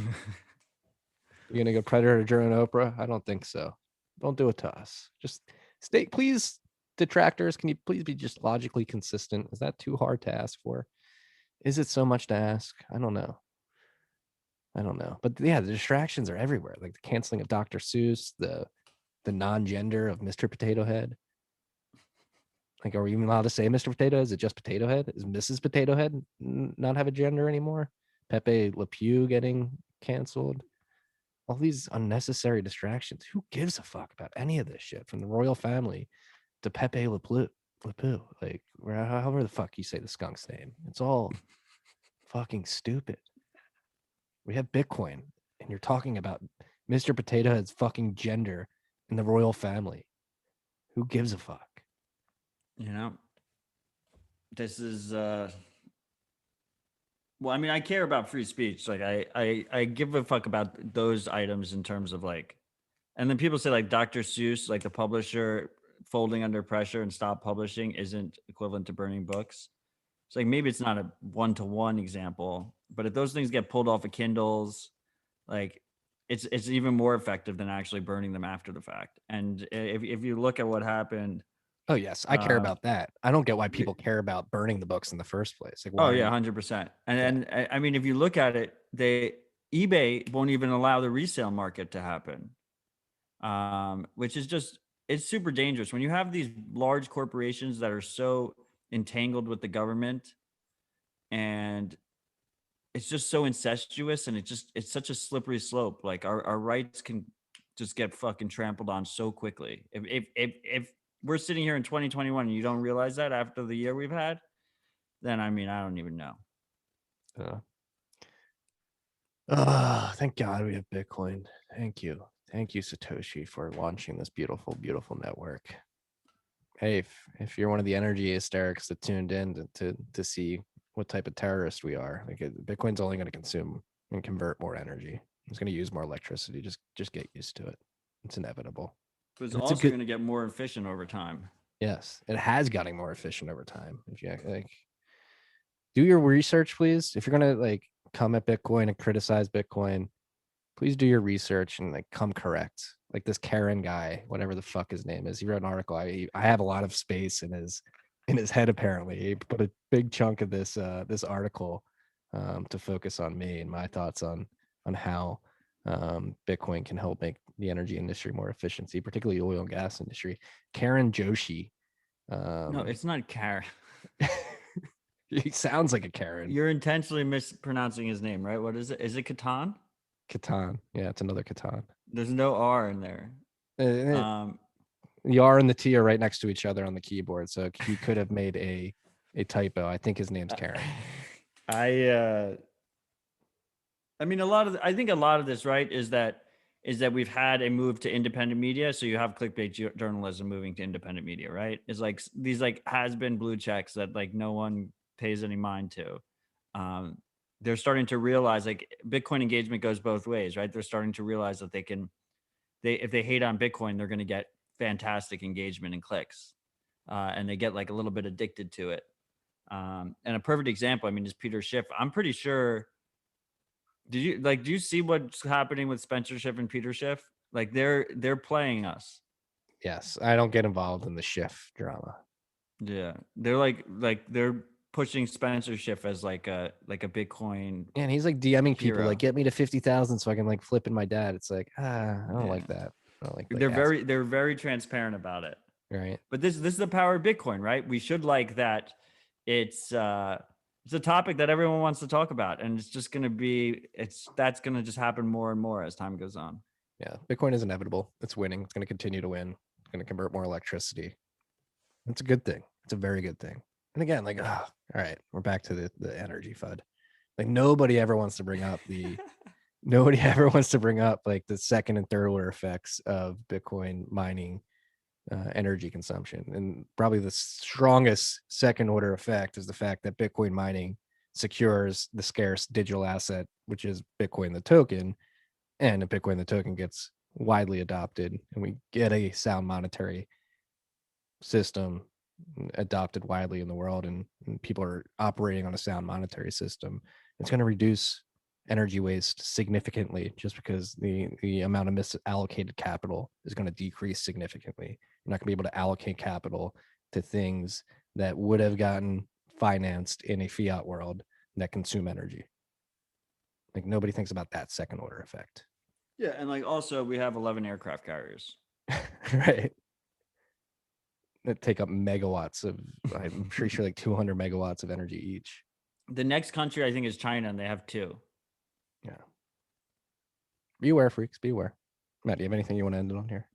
gonna go predator drone Oprah? I don't think so. Don't do it to us. Just stay, please. Detractors, can you please be just logically consistent? Is that too hard to ask for? Is it so much to ask? I don't know. But yeah, the distractions are everywhere. Like the canceling of Dr. Seuss, the non-gender of Mr. Potato Head. Like, are we even allowed to say Mr. Potato Head? Is it just Potato Head? Is Mrs. Potato Head not have a gender anymore? Pepe Le Pew getting canceled. All these unnecessary distractions. Who gives a fuck about any of this shit? From the royal family to Pepe Le Pew. Like, however the fuck you say the skunk's name. It's all fucking stupid. We have Bitcoin, and you're talking about Mr. Potato Head's fucking gender in the royal family. Who gives a fuck? You know, this is well, I mean, I care about free speech. Like I give a fuck about those items in terms of like, and then people say like Dr. Seuss, like the publisher folding under pressure and stop publishing isn't equivalent to burning books. It's like maybe it's not a one-to-one example, but if those things get pulled off of Kindles, like it's even more effective than actually burning them after the fact. And if you look at what happened, Oh yes, I care about that. I don't get why people care about burning the books in the first place. Like, why? oh yeah, 100%. And I mean, if you look at it, eBay won't even allow the resale market to happen, which is just it's super dangerous when you have these large corporations that are so entangled with the government, and it's just so incestuous, and it's such a slippery slope. Like our rights can just get fucking trampled on so quickly. If we're sitting here in 2021 and you don't realize that after the year we've had, then I mean, I don't even know. Thank God we have Bitcoin. Thank you. Thank you, Satoshi, for launching this beautiful, beautiful network. Hey, if you're one of the energy hysterics that tuned in to see what type of terrorist we are, like Bitcoin's only going to consume and convert more energy. It's going to use more electricity. Just get used to it. It's inevitable. But it's And also going to get more efficient over time. Yes, it has gotten more efficient over time. If you like, do your research, please. If you're gonna like come at Bitcoin and criticize Bitcoin, please do your research and like come correct. Like this Karen guy, whatever the fuck his name is, he wrote an article. I have a lot of space in his head. Apparently, he put a big chunk of this article to focus on me and my thoughts on how Bitcoin can help make the energy industry more efficiency, particularly the oil and gas industry. Karen Joshi. No, it's not Karen. He sounds like a Karen. You're intentionally mispronouncing his name, right? What is it? Is it Catan? Catan. Yeah, it's another Catan. There's no R in there. The R and the T are right next to each other on the keyboard, so he could have made a typo. I think his name's Karen. I mean, I think a lot of this, right, is that we've had a move to independent media. So you have clickbait journalism moving to independent media, right? It's like these like has been blue checks that like no one pays any mind to. They're starting to realize like Bitcoin engagement goes both ways, right? They're starting to realize that if they hate on Bitcoin, they're going to get fantastic engagement and clicks, and they get like a little bit addicted to it. And a perfect example, I mean, is Peter Schiff. I'm pretty sure. Do you see what's happening with Spencer Schiff and Peter Schiff? Like they're playing us. Yes, I don't get involved in the Schiff drama. Yeah, they're like they're pushing Spencer Schiff as like a Bitcoin. Yeah, and he's like DMing hero. people like, get me to 50,000 so I can like flip in my dad. It's like, I don't like that. I don't like. They're very transparent about it. Right. But this is the power of Bitcoin, right? We should like that. It's a topic that everyone wants to talk about, and it's just going to be that's going to just happen more and more as time goes on. Yeah, Bitcoin is inevitable. It's winning. It's going to continue to win. It's going to convert more electricity. It's a good thing. It's a very good thing. And again, like, all right, we're back to the energy FUD. Like nobody ever wants to bring up like the second and third order effects of Bitcoin mining energy consumption. And probably the strongest second order effect is the fact that Bitcoin mining secures the scarce digital asset, which is Bitcoin the token. And if Bitcoin the token gets widely adopted and we get a sound monetary system adopted widely in the world, and people are operating on a sound monetary system, it's going to reduce energy waste significantly, just because the amount of misallocated capital is going to decrease significantly. You're not going to be able to allocate capital to things that would have gotten financed in a fiat world that consume energy. Like nobody thinks about that second order effect. Yeah, and like also we have 11 aircraft carriers. Right. That take up megawatts of, I'm pretty sure like 200 megawatts of energy each. The next country I think is China, and they have 2. Yeah. Beware, freaks. Beware. Matt, do you have anything you want to end it on here?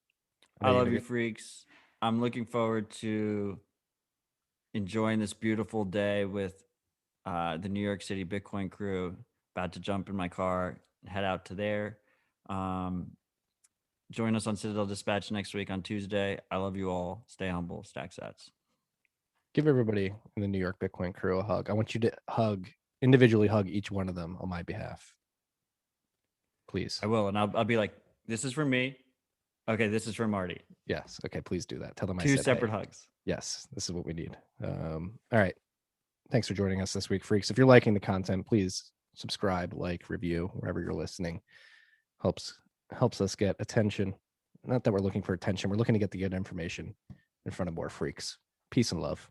I love you, freaks. I'm looking forward to enjoying this beautiful day with the New York City Bitcoin crew. About to jump in my car and head out to there. Join us on Citadel Dispatch next week on Tuesday. I love you all. Stay humble. Stack sats. Give everybody in the New York Bitcoin crew a hug. I want you to individually hug each one of them on my behalf. Please. I will, and I'll be like, this is for me. Okay, this is for Marty. Yes. Okay, please do that. Tell them I Two said separate hey. hugs. Yes, this is what we need. All right. Thanks for joining us this week, freaks. If you're liking the content, please subscribe, like, review wherever you're listening. Helps us get attention. Not that we're looking for attention. We're looking to get the good information in front of more freaks. Peace and love.